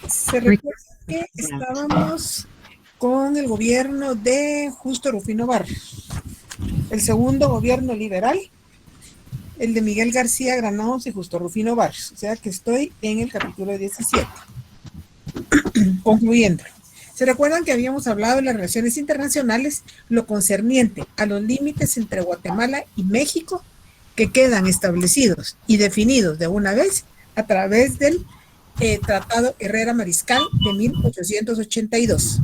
Se recuerda que estábamos con el gobierno de Justo Rufino Barrios, el segundo gobierno liberal, el de Miguel García Granados y Justo Rufino Barrios, o sea que estoy en el capítulo 17, concluyendo. ¿Se recuerdan que habíamos hablado de las relaciones internacionales, lo concerniente a los límites entre Guatemala y México, que quedan establecidos y definidos de una vez a través del Tratado Herrera Mariscal de 1882?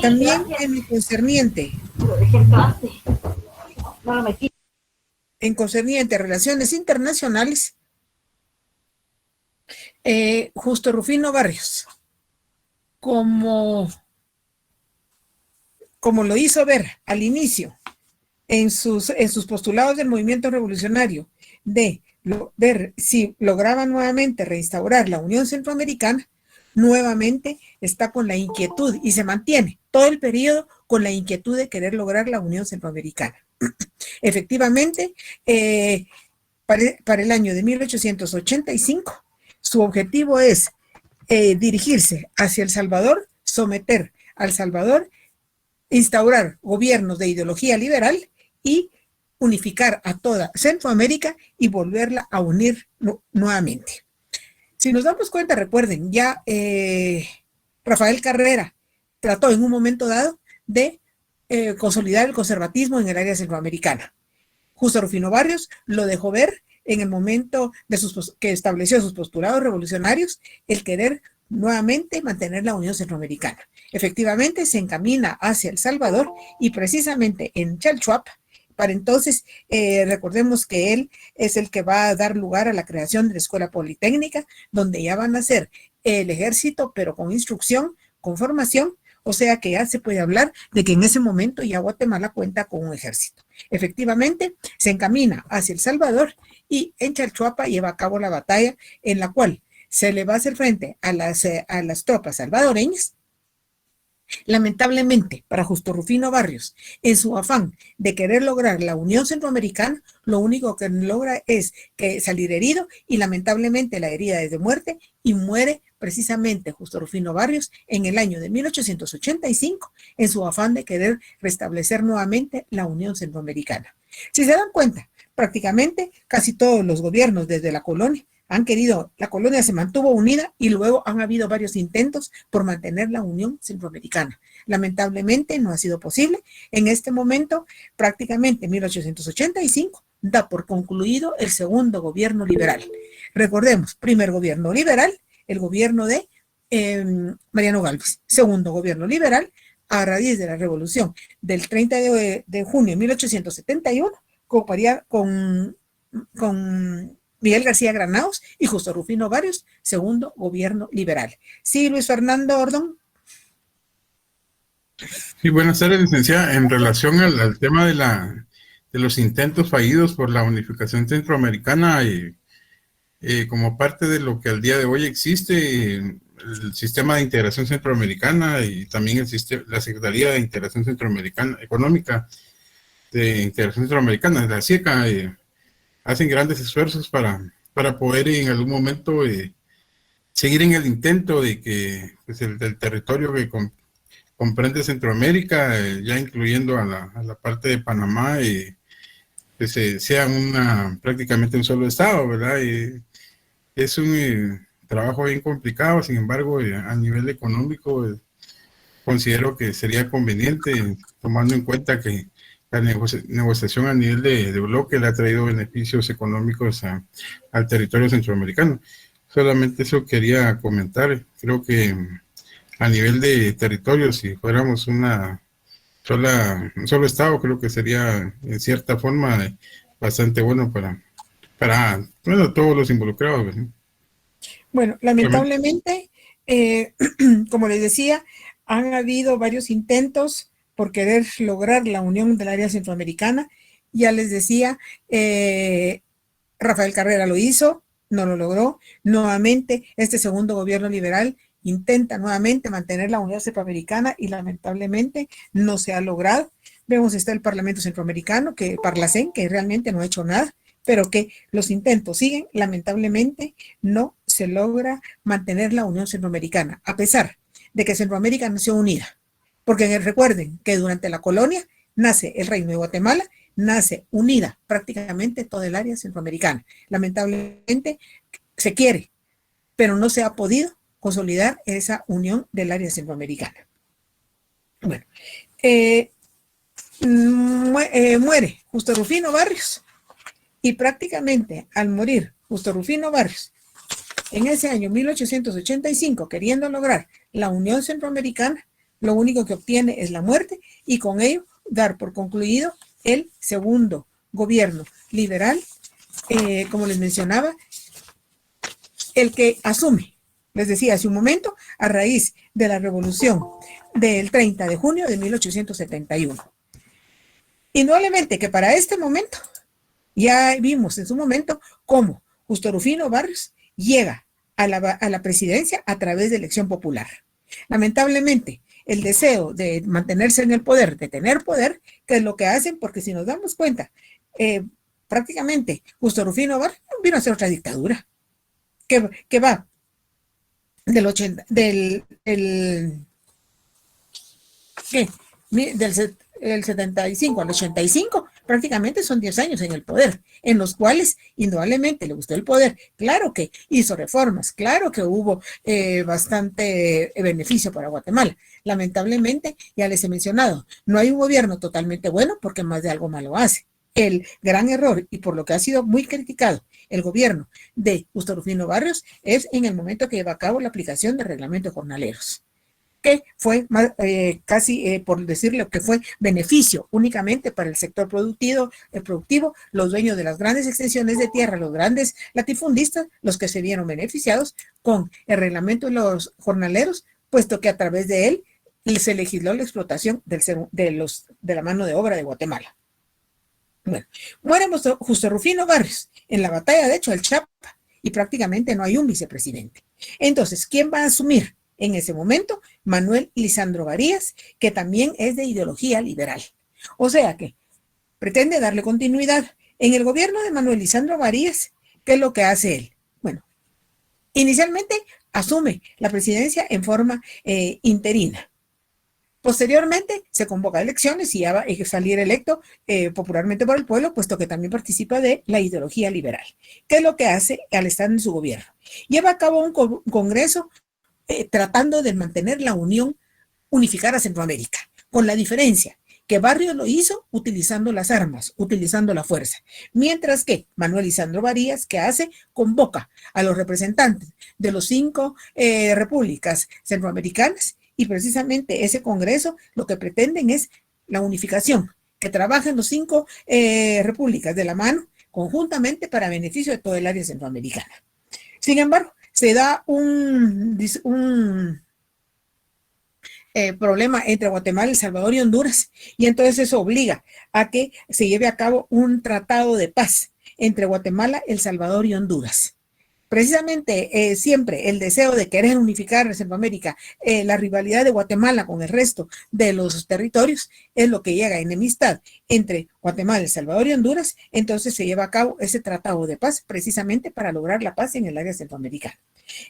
También en lo concerniente a relaciones internacionales, Justo Rufino Barrios, como lo hizo ver al inicio en sus postulados del movimiento revolucionario, de ver si lograba nuevamente reinstaurar la Unión Centroamericana, nuevamente está con la inquietud y se mantiene todo el periodo con la inquietud de querer lograr la Unión Centroamericana. Efectivamente, para el año de 1885, su objetivo es dirigirse hacia El Salvador, someter al Salvador, instaurar gobiernos de ideología liberal y unificar a toda Centroamérica y volverla a unir nuevamente. Si nos damos cuenta, recuerden, ya Rafael Carrera trató en un momento dado de consolidar el conservatismo en el área centroamericana. Justo Rufino Barrios lo dejó ver en el momento de que estableció sus postulados revolucionarios, el querer nuevamente mantener la Unión Centroamericana. Efectivamente, se encamina hacia El Salvador y precisamente en Chalchuap, para entonces, recordemos que él es el que va a dar lugar a la creación de la Escuela Politécnica, donde ya van a ser el ejército, pero con instrucción, con formación, o sea que ya se puede hablar de que en ese momento ya Guatemala cuenta con un ejército. Efectivamente, se encamina hacia El Salvador y en Chalchuapa lleva a cabo la batalla en la cual se le va a hacer frente a las tropas salvadoreñas. Lamentablemente, para Justo Rufino Barrios, en su afán de querer lograr la Unión Centroamericana, lo único que logra es salir herido y lamentablemente la herida es de muerte y muere precisamente Justo Rufino Barrios en el año de 1885 en su afán de querer restablecer nuevamente la Unión Centroamericana. Si se dan cuenta, prácticamente casi todos los gobiernos desde la colonia la colonia se mantuvo unida y luego han habido varios intentos por mantener la Unión Centroamericana. Lamentablemente no ha sido posible. En este momento, prácticamente en 1885, da por concluido el segundo gobierno liberal. Recordemos, primer gobierno liberal, el gobierno de Mariano Gálvez. Segundo gobierno liberal, a raíz de la revolución del 30 de junio de 1871, con Miguel García Granados y Justo Rufino Barrios, segundo gobierno liberal. Sí, Luis Fernando Ordón. Sí, buenas tardes, licenciada. En relación al tema de los intentos fallidos por la unificación centroamericana y como parte de lo que al día de hoy existe, el sistema de integración centroamericana y también la Secretaría de Integración Centroamericana Económica de Integración Centroamericana, la SIECA, hacen grandes esfuerzos para poder en algún momento seguir en el intento de que pues, el territorio que comprende Centroamérica, ya incluyendo a la parte de Panamá, pues, sea prácticamente un solo estado, ¿verdad? Es un trabajo bien complicado, sin embargo, a nivel económico, considero que sería conveniente, tomando en cuenta que la negociación a nivel de bloque le ha traído beneficios económicos al territorio centroamericano. Solamente eso quería comentar. Creo que a nivel de territorio, si fuéramos un solo estado, creo que sería en cierta forma bastante bueno para todos los involucrados, ¿verdad? Bueno, lamentablemente, como les decía, han habido varios intentos por querer lograr la unión del área centroamericana. Ya les decía, Rafael Carrera lo hizo, no lo logró. Nuevamente, este segundo gobierno liberal intenta nuevamente mantener la Unión Centroamericana y lamentablemente no se ha logrado. Vemos está el Parlamento Centroamericano, Parlacén, que realmente no ha hecho nada. pero que los intentos siguen, lamentablemente no se logra mantener la Unión Centroamericana, a pesar de que Centroamérica nació unida. Porque recuerden que durante la colonia nace el Reino de Guatemala, nace unida prácticamente toda el área centroamericana. Lamentablemente se quiere, pero no se ha podido consolidar esa unión del área centroamericana. Bueno, muere Justo Rufino Barrios, y prácticamente al morir Justo Rufino Barrios en ese año 1885, queriendo lograr la Unión Centroamericana, lo único que obtiene es la muerte, y con ello dar por concluido el segundo gobierno liberal, como les mencionaba, el que asume, les decía hace un momento, a raíz de la revolución del 30 de junio de 1871. Indudablemente que para este momento, ya vimos en su momento cómo Justo Rufino Barrios llega a la presidencia a través de elección popular. Lamentablemente, el deseo de mantenerse en el poder, de tener poder, que es lo que hacen, porque si nos damos cuenta, prácticamente Justo Rufino Barrios vino a ser otra dictadura, que va del 75 al 85, prácticamente son 10 años en el poder, en los cuales indudablemente le gustó el poder. Claro que hizo reformas, claro que hubo bastante beneficio para Guatemala. Lamentablemente, ya les he mencionado, no hay un gobierno totalmente bueno porque más de algo malo hace. El gran error, y por lo que ha sido muy criticado el gobierno de Justo Rufino Barrios, es en el momento que lleva a cabo la aplicación del reglamento de jornaleros, que fue casi, por decirlo, que fue beneficio únicamente para el sector productivo, los dueños de las grandes extensiones de tierra, los grandes latifundistas, los que se vieron beneficiados con el reglamento de los jornaleros, puesto que a través de él se legisló la explotación de la mano de obra de Guatemala. Bueno, muere Justo Rufino Barrios en la batalla, de hecho, del Chapa, y prácticamente no hay un vicepresidente. Entonces, ¿quién va a asumir en ese momento? Manuel Lisandro Varías, que también es de ideología liberal. O sea que pretende darle continuidad. En el gobierno de Manuel Lisandro Varías, ¿qué es lo que hace él? Bueno, inicialmente asume la presidencia en forma interina. Posteriormente se convoca elecciones y ya va a salir electo popularmente por el pueblo, puesto que también participa de la ideología liberal. ¿Qué es lo que hace al estar en su gobierno? Lleva a cabo un congreso tratando de mantener la unión, unificar a Centroamérica, con la diferencia que Barrios lo hizo utilizando las armas, utilizando la fuerza, mientras que Manuel Lisandro Varías, ¿qué hace? Convoca a los representantes de los 5 repúblicas centroamericanas, y precisamente ese congreso lo que pretenden es la unificación, que trabajen los 5 repúblicas de la mano conjuntamente para beneficio de todo el área centroamericana. Sin embargo, se da un problema entre Guatemala, El Salvador y Honduras, y entonces eso obliga a que se lleve a cabo un tratado de paz entre Guatemala, El Salvador y Honduras. Precisamente siempre el deseo de querer unificar Centroamérica, la rivalidad de Guatemala con el resto de los territorios, es lo que llega a enemistad entre Guatemala, El Salvador y Honduras. Entonces se lleva a cabo ese tratado de paz precisamente para lograr la paz en el área centroamericana.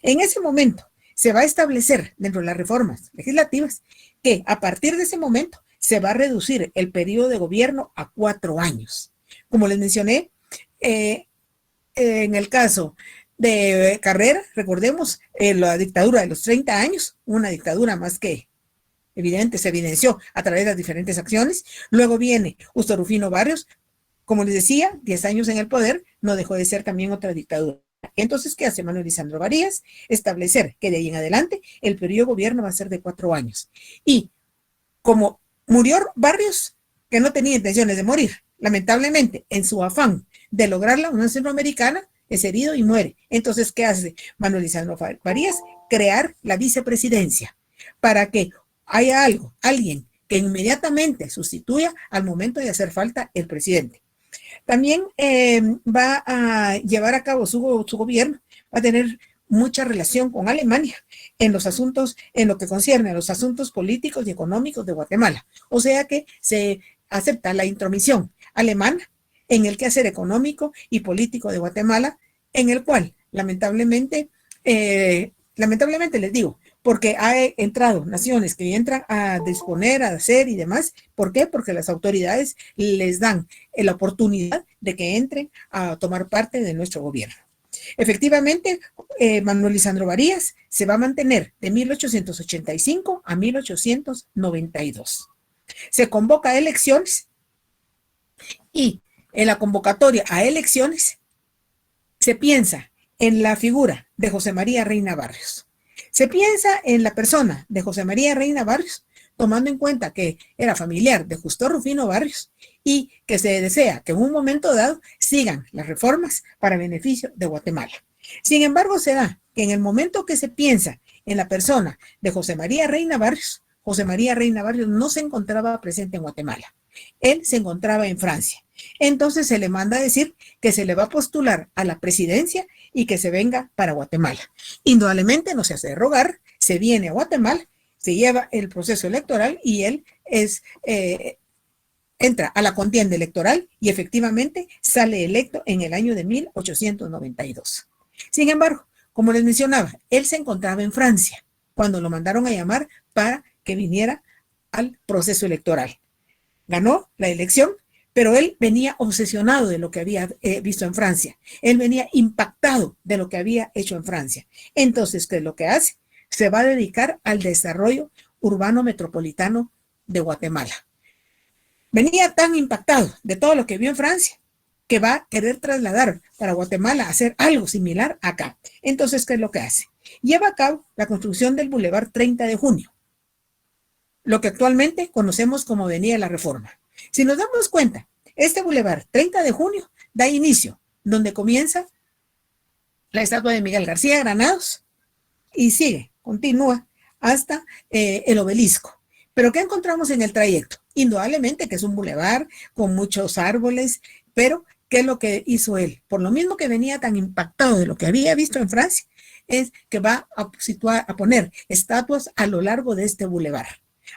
En ese momento se va a establecer dentro de las reformas legislativas que a partir de ese momento se va a reducir el periodo de gobierno a 4 años. Como les mencioné, en el caso de Carrera, recordemos la dictadura de los 30 años, una dictadura más que evidente, se evidenció a través de las diferentes acciones. Luego viene Justo Rufino Barrios, como les decía, 10 años en el poder, no dejó de ser también otra dictadura. Entonces, ¿qué hace Manuel Lisandro Varías? Establecer que de ahí en adelante el periodo de gobierno va a ser de 4 años. Y como murió Barrios, que no tenía intenciones de morir, lamentablemente, en su afán de lograr la Unión Centroamericana, es herido y muere. Entonces, ¿qué hace Manuel Lisandro Varías? Crear la vicepresidencia para que haya alguien que inmediatamente sustituya al momento de hacer falta el presidente. También va a llevar a cabo su gobierno, va a tener mucha relación con Alemania en los asuntos, en lo que concierne a los asuntos políticos y económicos de Guatemala. O sea que se acepta la intromisión alemana en el quehacer económico y político de Guatemala, en el cual, lamentablemente les digo, porque ha entrado naciones que entran a disponer, a hacer y demás. ¿Por qué? Porque las autoridades les dan la oportunidad de que entren a tomar parte de nuestro gobierno. Efectivamente, Manuel Lisandro Varías se va a mantener de 1885 a 1892. Se convoca a elecciones y en la convocatoria a elecciones se piensa en la figura de José María Reina Barrios. Se piensa en la persona de José María Reina Barrios, tomando en cuenta que era familiar de Justo Rufino Barrios y que se desea que en un momento dado sigan las reformas para beneficio de Guatemala. Sin embargo, se da que en el momento que se piensa en la persona de José María Reina Barrios no se encontraba presente en Guatemala. Él se encontraba en Francia. Entonces se le manda a decir que se le va a postular a la presidencia y que se venga para Guatemala. Indudablemente no se hace rogar, se viene a Guatemala, se lleva el proceso electoral y él entra a la contienda electoral y efectivamente sale electo en el año de 1892. Sin embargo, como les mencionaba, él se encontraba en Francia cuando lo mandaron a llamar para que viniera al proceso electoral. Ganó la elección, pero él venía obsesionado de lo que había visto en Francia. Él venía impactado de lo que había hecho en Francia. Entonces, ¿qué es lo que hace? Se va a dedicar al desarrollo urbano metropolitano de Guatemala. Venía tan impactado de todo lo que vio en Francia que va a querer trasladar para Guatemala a hacer algo similar acá. Entonces, ¿qué es lo que hace? Lleva a cabo la construcción del Boulevard 30 de Junio, lo que actualmente conocemos como Avenida La Reforma. Si nos damos cuenta, este Boulevard 30 de Junio da inicio donde comienza la estatua de Miguel García Granados y sigue, continúa hasta el obelisco. ¿Pero qué encontramos en el trayecto? Indudablemente que es un bulevar con muchos árboles, pero ¿qué es lo que hizo él? Por lo mismo que venía tan impactado de lo que había visto en Francia, es que va a poner estatuas a lo largo de este bulevar.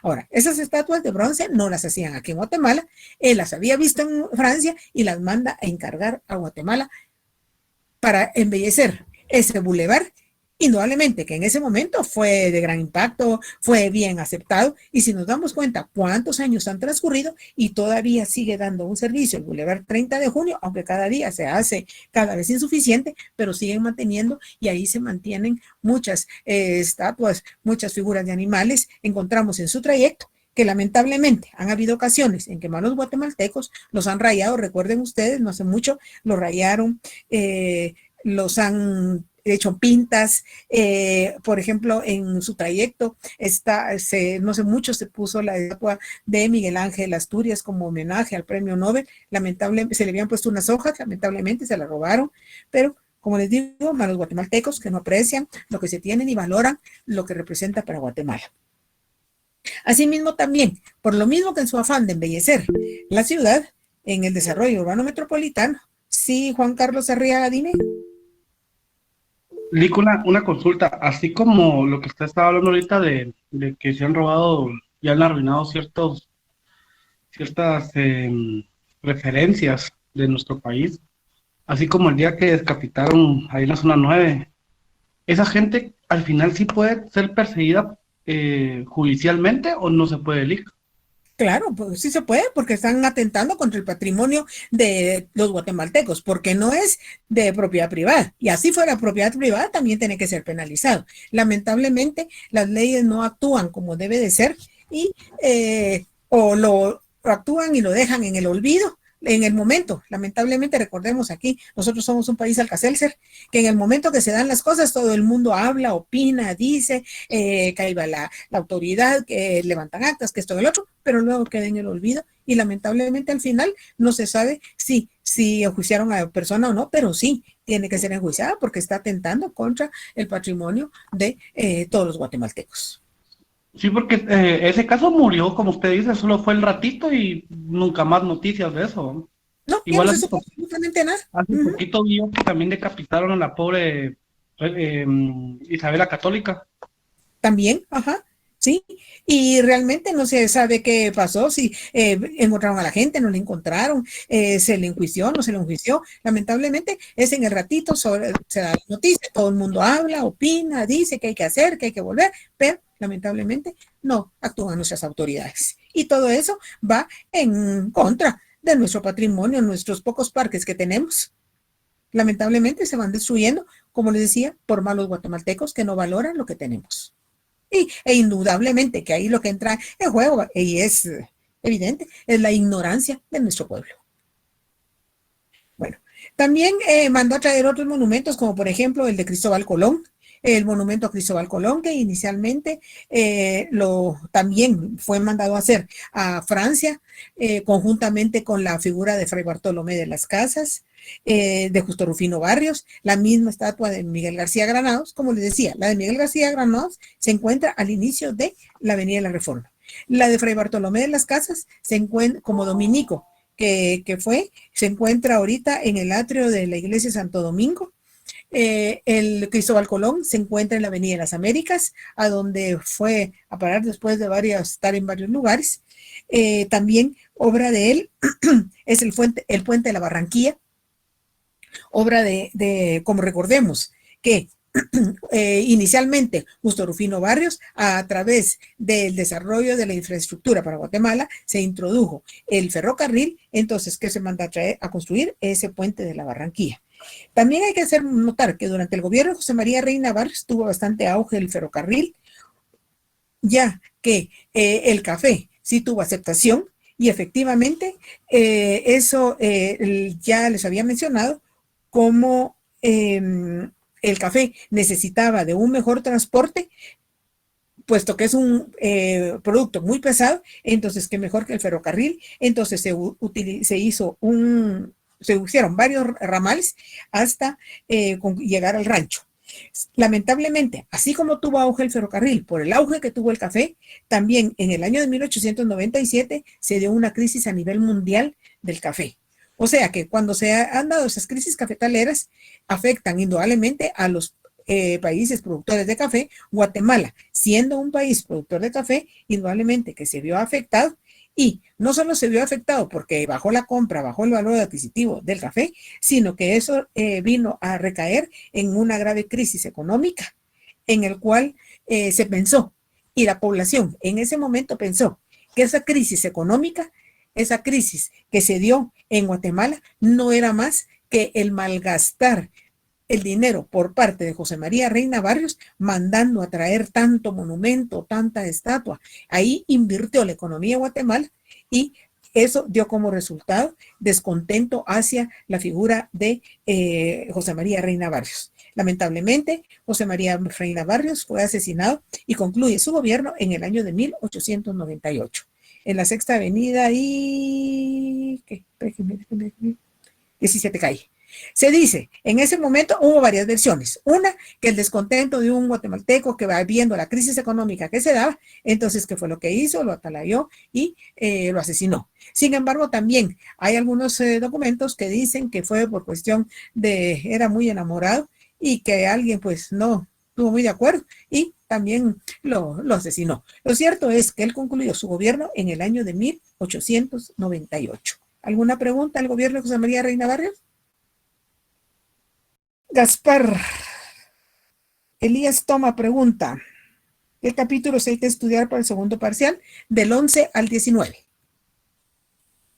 Ahora, esas estatuas de bronce no las hacían aquí en Guatemala, él las había visto en Francia y las manda a encargar a Guatemala para embellecer ese bulevar. Indudablemente que en ese momento fue de gran impacto, fue bien aceptado, y si nos damos cuenta cuántos años han transcurrido y todavía sigue dando un servicio el Boulevard 30 de Junio, aunque cada día se hace cada vez insuficiente, pero siguen manteniendo y ahí se mantienen muchas estatuas, muchas figuras de animales, encontramos en su trayecto que lamentablemente han habido ocasiones en que malos guatemaltecos los han rayado. Recuerden ustedes, no hace mucho los rayaron, los han hecho pintas, por ejemplo, en su trayecto no sé mucho, se puso la estatua de Miguel Ángel Asturias como homenaje al premio Nobel. Lamentablemente se le habían puesto unas hojas, lamentablemente se la robaron, pero como les digo, malos guatemaltecos que no aprecian lo que se tienen y valoran lo que representa para Guatemala. Asimismo también, por lo mismo que en su afán de embellecer la ciudad en el desarrollo urbano metropolitano, sí, Juan Carlos Arriaga, dime. Lick, una consulta, así como lo que usted estaba hablando ahorita de que se han robado y han arruinado ciertas referencias de nuestro país, así como el día que descapitaron ahí en la zona 9, ¿esa gente al final sí puede ser perseguida judicialmente o no se puede, Lick? Claro, pues sí se puede, porque están atentando contra el patrimonio de los guatemaltecos, porque no es de propiedad privada. Y así fuera propiedad privada, también tiene que ser penalizado. Lamentablemente, las leyes no actúan como debe de ser y o lo actúan y lo dejan en el olvido en el momento. Lamentablemente, recordemos aquí, nosotros somos un país alcacelser, que en el momento que se dan las cosas, todo el mundo habla, opina, dice, que ahí va la autoridad, que levantan actas, que esto y el otro, pero luego queda en el olvido y lamentablemente al final no se sabe si enjuiciaron a la persona o no, pero sí tiene que ser enjuiciada porque está atentando contra el patrimonio de todos los guatemaltecos. Sí, porque ese caso murió, como usted dice, solo fue el ratito y nunca más noticias de eso. No, igual ya no se supo absolutamente nada. Hace poquito vio que también decapitaron a la pobre Isabel la Católica. También, ajá. ¿sí? Y realmente no se sabe qué pasó, si encontraron a la gente, no la encontraron, se le enjuició, no se le enjuició. Lamentablemente es en el ratito, se da la noticia, todo el mundo habla, opina, dice que hay que hacer, que hay que volver, pero lamentablemente no actúan nuestras autoridades. Y todo eso va en contra de nuestro patrimonio, nuestros pocos parques que tenemos. Lamentablemente se van destruyendo, como les decía, por malos guatemaltecos que no valoran lo que tenemos. E indudablemente que ahí lo que entra en juego, y es evidente, es la ignorancia de nuestro pueblo. Bueno, también mandó a traer otros monumentos, como por ejemplo el de Cristóbal Colón, el monumento a Cristóbal Colón, que inicialmente también fue mandado a hacer a Francia, conjuntamente con la figura de Fray Bartolomé de las Casas, de Justo Rufino Barrios, la misma estatua de Miguel García Granados. Como les decía, la de Miguel García Granados se encuentra al inicio de la Avenida de la Reforma. La de Fray Bartolomé de las Casas se encuentra como dominico, se encuentra ahorita en el atrio de la iglesia de Santo Domingo. El Cristóbal Colón se encuentra en la Avenida de las Américas, a donde fue a parar después de estar en varios lugares. También obra de él es el puente de la Barranquilla, obra como recordemos, que inicialmente Justo Rufino Barrios, a través del desarrollo de la infraestructura para Guatemala, se introdujo el ferrocarril, entonces que se manda a construir ese puente de la Barranquilla. También hay que hacer notar que durante el gobierno de José María Reina Barrios tuvo bastante auge el ferrocarril, ya que el café sí tuvo aceptación, y efectivamente eso ya les había mencionado, como el café necesitaba de un mejor transporte, puesto que es un producto muy pesado, entonces qué mejor que el ferrocarril. Entonces se hicieron varios ramales hasta llegar al rancho. Lamentablemente, así como tuvo auge el ferrocarril por el auge que tuvo el café, también en el año de 1897 se dio una crisis a nivel mundial del café. O sea que cuando se han dado esas crisis cafetaleras, afectan indudablemente a los países productores de café. Guatemala, siendo un país productor de café, indudablemente que se vio afectado, y no solo se vio afectado porque bajó la compra, bajó el valor adquisitivo del café, sino que eso vino a recaer en una grave crisis económica, en el cual se pensó, y la población en ese momento pensó, que esa crisis económica, esa crisis que se dio en Guatemala, no era más que el malgastar el dinero por parte de José María Reina Barrios, mandando a traer tanto monumento, tanta estatua. Ahí invirtió la economía de Guatemala, y eso dio como resultado descontento hacia la figura de José María Reina Barrios. Lamentablemente, José María Reina Barrios fue asesinado y concluye su gobierno en el año de 1898. En la Sexta Avenida y 17 calle. Se dice, en ese momento hubo varias versiones. Una, que el descontento de un guatemalteco que va viendo la crisis económica que se daba, entonces, ¿qué fue lo que hizo? Lo atalayó y lo asesinó. Sin embargo, también hay algunos documentos que dicen que fue por cuestión era muy enamorado, y que alguien pues no estuvo muy de acuerdo y también lo asesinó. Lo cierto es que él concluyó su gobierno en el año de 1898. ¿Alguna pregunta al gobierno de José María Reina Barrios? Gaspar Elías Toma pregunta, ¿qué capítulos hay que estudiar para el segundo parcial? Del 11 al 19.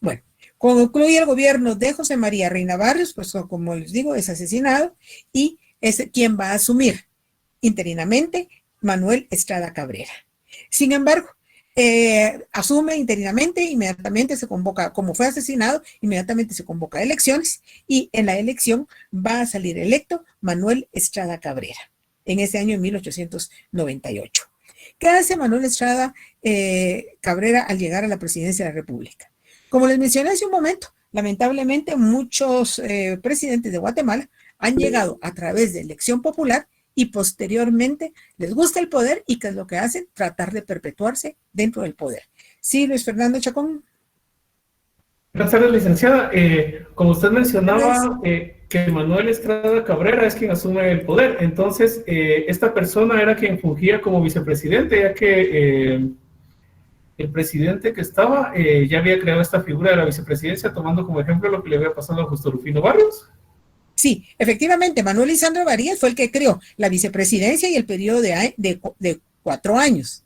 Bueno, concluye el gobierno de José María Reina Barrios, pues como les digo, es asesinado, y es quien va a asumir interinamente Manuel Estrada Cabrera. Sin embargo, asume interinamente, inmediatamente se convoca, como fue asesinado, inmediatamente se convoca a elecciones, y en la elección va a salir electo Manuel Estrada Cabrera, en ese año de 1898. ¿Qué hace Manuel Estrada Cabrera al llegar a la presidencia de la República? Como les mencioné hace un momento, lamentablemente muchos presidentes de Guatemala han llegado a través de elección popular, y posteriormente les gusta el poder, y ¿qué es lo que hacen? Tratar de perpetuarse dentro del poder. Sí, Luis Fernando Chacón. Buenas tardes, licenciada. Como usted mencionaba, que que Manuel Estrada Cabrera es quien asume el poder. Entonces, esta persona era quien fungía como vicepresidente, ya que el presidente que estaba ya había creado esta figura de la vicepresidencia, tomando como ejemplo lo que le había pasado a Justo Rufino Barrios. Sí, efectivamente, Manuel Lisandro Varías fue el que creó la vicepresidencia y el periodo de 4 años.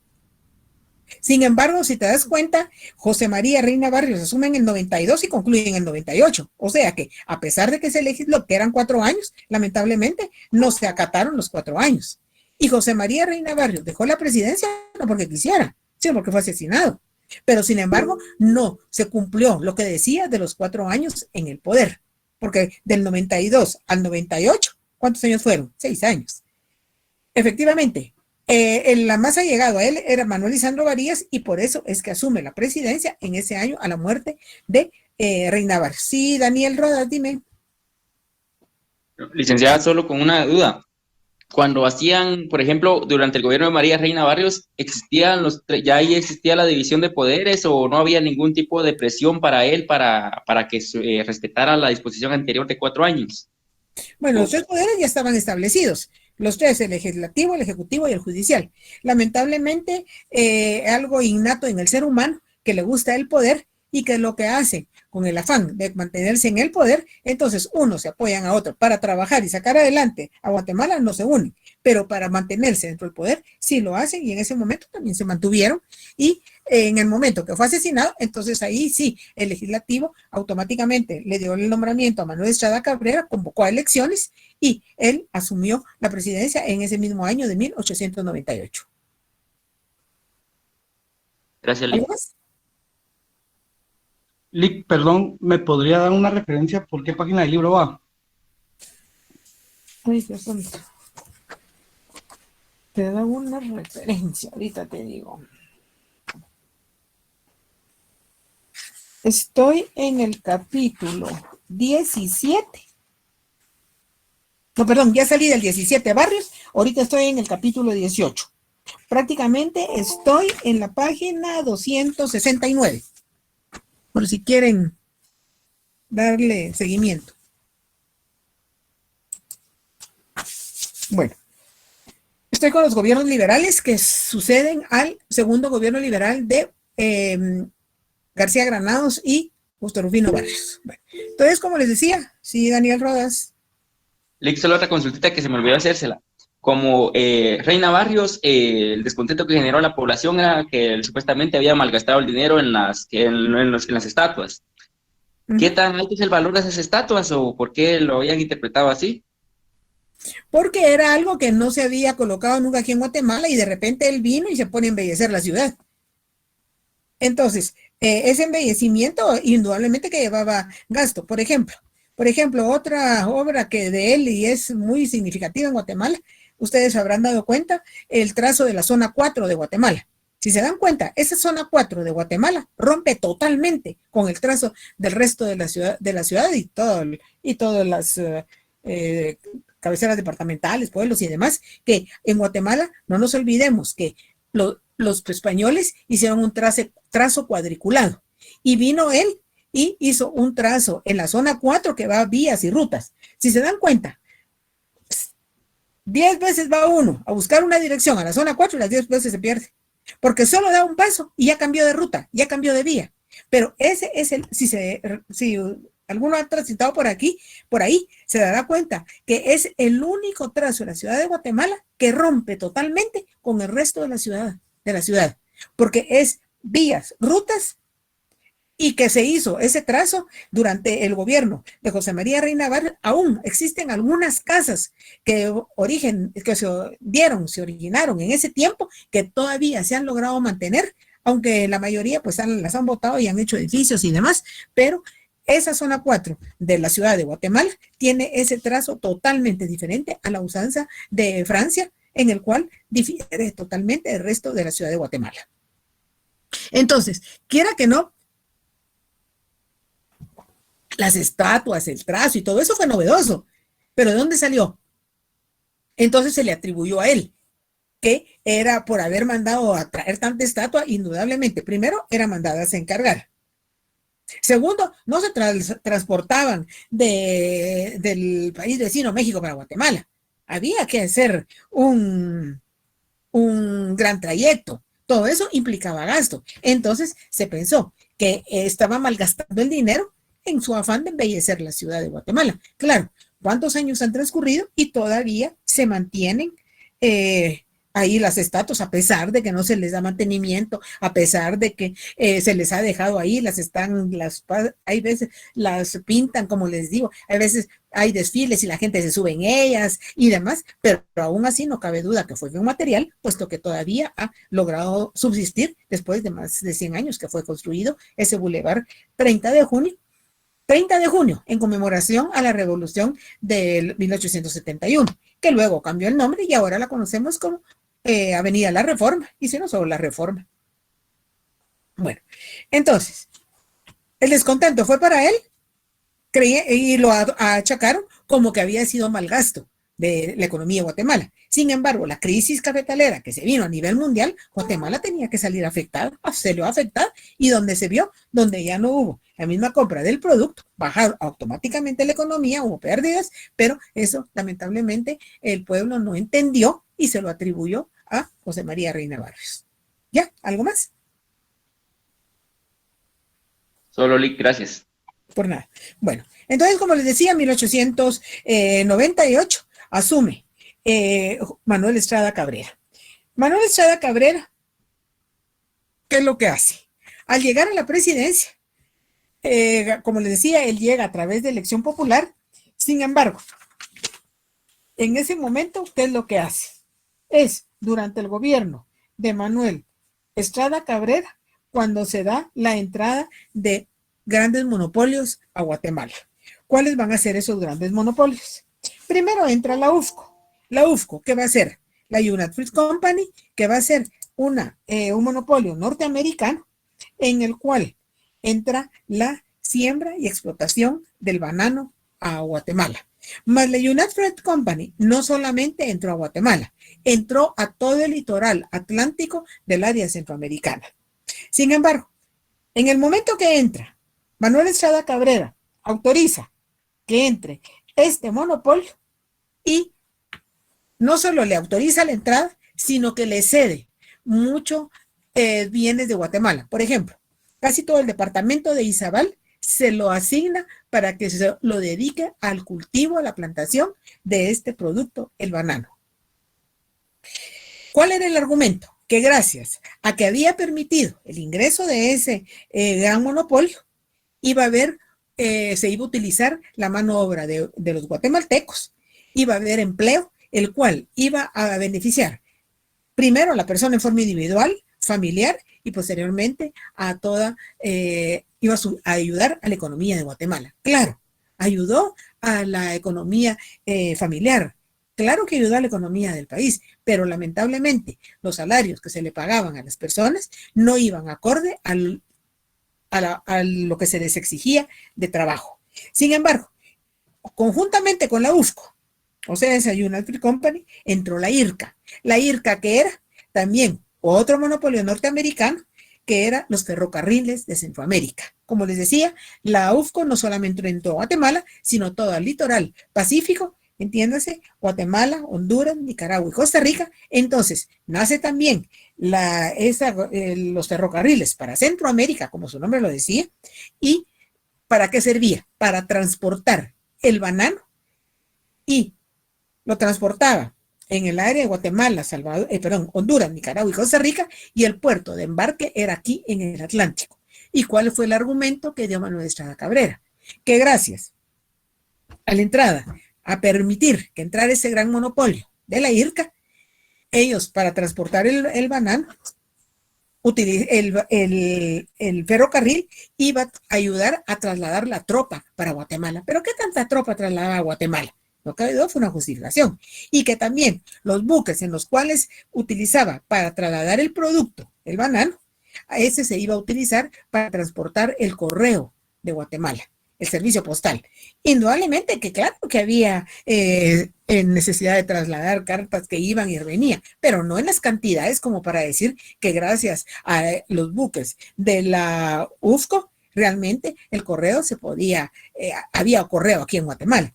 Sin embargo, si te das cuenta, José María Reina Barrios asume en el 92 y concluye en el 98. O sea que, a pesar de que se legisló que eran 4 años, lamentablemente no se acataron los 4 años. Y José María Reina Barrios dejó la presidencia no porque quisiera, sino porque fue asesinado. Pero, sin embargo, no se cumplió lo que decía de los 4 años en el poder. Porque del 92 al 98, ¿cuántos años fueron? 6 años. Efectivamente, la más allegado a él era Manuel Lisandro Varías y por eso es que asume la presidencia en ese año a la muerte de Reina Barrios. Sí, Daniel Rodas, dime. Licenciada, solo con una duda. Cuando hacían, por ejemplo, durante el gobierno de María Reina Barrios, ¿ya ahí existía la división de poderes o no había ningún tipo de presión para él para que respetara la disposición anterior de 4 años? Bueno, los 3 poderes ya estaban establecidos. Los 3, el legislativo, el ejecutivo y el judicial. Lamentablemente, algo innato en el ser humano que le gusta el poder y que lo que hace con el afán de mantenerse en el poder, entonces unos se apoyan a otros para trabajar y sacar adelante a Guatemala, no se unen, pero para mantenerse dentro del poder sí lo hacen y en ese momento también se mantuvieron y en el momento que fue asesinado, entonces ahí sí, el legislativo automáticamente le dio el nombramiento a Manuel Estrada Cabrera, convocó a elecciones y él asumió la presidencia en ese mismo año de 1898. Gracias, Lic. Lic, perdón, ¿me podría dar una referencia por qué página del libro va? Ay, Dios santo. Te da una referencia, ahorita te digo. Estoy en el capítulo 17. No, perdón, ya salí del 17 Barrios, ahorita estoy en el capítulo 18. Prácticamente estoy en la página 269. Por si quieren darle seguimiento. Bueno, estoy con los gobiernos liberales que suceden al segundo gobierno liberal de García Granados y Justo Rufino Barrios. Bueno, entonces, como les decía, sí, Daniel Rodas. Lic, solo otra consultita que se me olvidó hacérsela. Como Reina Barrios, el descontento que generó la población era que él supuestamente había malgastado el dinero en las estatuas. ¿Qué tan alto es el valor de esas estatuas o por qué lo habían interpretado así? Porque era algo que no se había colocado nunca aquí en Guatemala y de repente él vino y se pone a embellecer la ciudad. Entonces, ese embellecimiento indudablemente que llevaba gasto. Por ejemplo, otra obra que de él y es muy significativa en Guatemala, ustedes habrán dado cuenta, el trazo de la zona 4 de Guatemala. Si se dan cuenta, esa zona 4 de Guatemala rompe totalmente con el trazo del resto de la ciudad y todas las cabeceras departamentales, pueblos y demás, que en Guatemala no nos olvidemos que los españoles hicieron un trazo cuadriculado y vino él y hizo un trazo en la zona 4 que va a vías y rutas. Si se dan cuenta, 10 veces va uno a buscar una dirección a la zona 4 y las 10 veces se pierde, porque solo da un paso y ya cambió de ruta, ya cambió de vía. Pero ese es si alguno ha transitado por ahí, se dará cuenta que es el único trazo de la ciudad de Guatemala que rompe totalmente con el resto de la ciudad, porque es vías, rutas, y que se hizo ese trazo durante el gobierno de José María Reina Barrios. Aún existen algunas casas que se originaron en ese tiempo que todavía se han logrado mantener, aunque la mayoría pues las han botado y han hecho edificios y demás, pero esa zona 4 de la ciudad de Guatemala tiene ese trazo totalmente diferente a la usanza de Francia, en el cual difiere totalmente del resto de la ciudad de Guatemala. Entonces, quiera que no, las estatuas, el trazo y todo eso fue novedoso. ¿Pero de dónde salió? Entonces se le atribuyó a él, que era por haber mandado a traer tanta estatua, indudablemente. Primero, era mandadas a encargar. Segundo, no se transportaban del país vecino México para Guatemala. Había que hacer un gran trayecto. Todo eso implicaba gasto. Entonces se pensó que estaba malgastando el dinero en su afán de embellecer la ciudad de Guatemala. Claro, ¿cuántos años han transcurrido y todavía se mantienen ahí las estatuas, a pesar de que no se les da mantenimiento, a pesar de que se les ha dejado ahí, hay veces las pintan, como les digo, hay veces hay desfiles y la gente se sube en ellas y demás, pero aún así no cabe duda que fue un material, puesto que todavía ha logrado subsistir después de más de 100 años que fue construido ese bulevar 30 de junio, en conmemoración a la revolución del 1871, que luego cambió el nombre y ahora la conocemos como Avenida La Reforma, y si no, solo La Reforma. Bueno, entonces, el descontento fue para él, y lo achacaron como que había sido mal gasto de la economía de Guatemala. Sin embargo, la crisis cafetalera que se vino a nivel mundial, Guatemala tenía que salir afectada, se lo afectado, y donde se vio, donde ya no hubo la misma compra del producto, bajaron automáticamente la economía, hubo pérdidas, pero eso lamentablemente el pueblo no entendió y se lo atribuyó a José María Reina Barrios. ¿Ya? ¿Algo más? Solo Lick, gracias. Por nada. Bueno, entonces, como les decía, 1898 asume Manuel Estrada Cabrera. Manuel Estrada Cabrera, ¿qué es lo que hace? Al llegar a la presidencia, como les decía, él llega a través de elección popular. Sin embargo, en ese momento, ¿qué es lo que hace? Es durante el gobierno de Manuel Estrada Cabrera cuando se da la entrada de grandes monopolios a Guatemala. ¿Cuáles van a ser esos grandes monopolios? Primero entra la UFCO. La UFCO, ¿qué va a ser? La United Fruit Company, que va a ser un monopolio norteamericano en el cual entra la siembra y explotación del banano a Guatemala. Mas la United Fruit Company no solamente entró a Guatemala, entró a todo el litoral atlántico del área centroamericana. Sin embargo, en el momento que entra, Manuel Estrada Cabrera autoriza que entre este monopolio y no solo le autoriza la entrada, sino que le cede mucho bienes de Guatemala. Por ejemplo, casi todo el departamento de Izabal se lo asigna para que se lo dedique al cultivo, a la plantación de este producto, el banano. ¿Cuál era el argumento? Que gracias a que había permitido el ingreso de ese gran monopolio, se iba a utilizar la mano obra de los guatemaltecos, iba a haber empleo, el cual iba a beneficiar primero a la persona en forma individual, familiar, y posteriormente a iba a ayudar a la economía de Guatemala. Claro, ayudó a la economía familiar, claro que ayudó a la economía del país, pero lamentablemente los salarios que se le pagaban a las personas no iban acorde a lo que se les exigía de trabajo. Sin embargo, conjuntamente con la UFCO, o sea, esa United Fruit Company, entró la IRCA. La IRCA, que era también otro monopolio norteamericano, que eran los ferrocarriles de Centroamérica. Como les decía, la UFCO no solamente entró a Guatemala, sino todo el litoral pacífico, entiéndase, Guatemala, Honduras, Nicaragua y Costa Rica. Entonces, nace también los ferrocarriles para Centroamérica, como su nombre lo decía. ¿Y para qué servía? Para transportar el banano, y lo transportaba en el área de Guatemala, Honduras, Nicaragua y Costa Rica, y el puerto de embarque era aquí en el Atlántico. ¿Y cuál fue el argumento que dio Manuel Estrada Cabrera? Que gracias a la entrada, a permitir que entrara ese gran monopolio de la IRCA, ellos para transportar el banano, el ferrocarril iba a ayudar a trasladar la tropa para Guatemala. ¿Pero qué tanta tropa trasladaba a Guatemala? Lo que ayudó fue una justificación. Y que también los buques en los cuales utilizaba para trasladar el producto, el banano, a ese se iba a utilizar para transportar el correo de Guatemala, el servicio postal. Indudablemente que claro que había necesidad de trasladar cartas que iban y venían, pero no en las cantidades como para decir que gracias a los buques de la UFCO realmente el correo se podía, había correo aquí en Guatemala.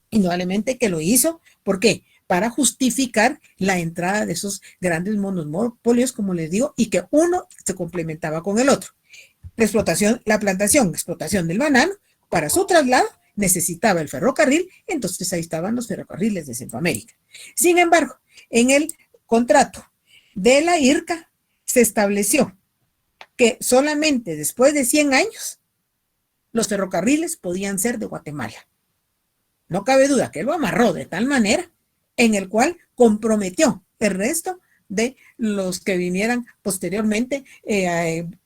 Indudablemente que lo hizo, ¿por qué? Para justificar la entrada de esos grandes monopolios, como les digo, y que uno se complementaba con el otro. La plantación, explotación del banano, para su traslado necesitaba el ferrocarril, entonces ahí estaban los ferrocarriles de Centroamérica. Sin embargo, en el contrato de la IRCA se estableció que solamente después de 100 años los ferrocarriles podían ser de Guatemala. No cabe duda que lo amarró de tal manera en el cual comprometió el resto de los que vinieran posteriormente,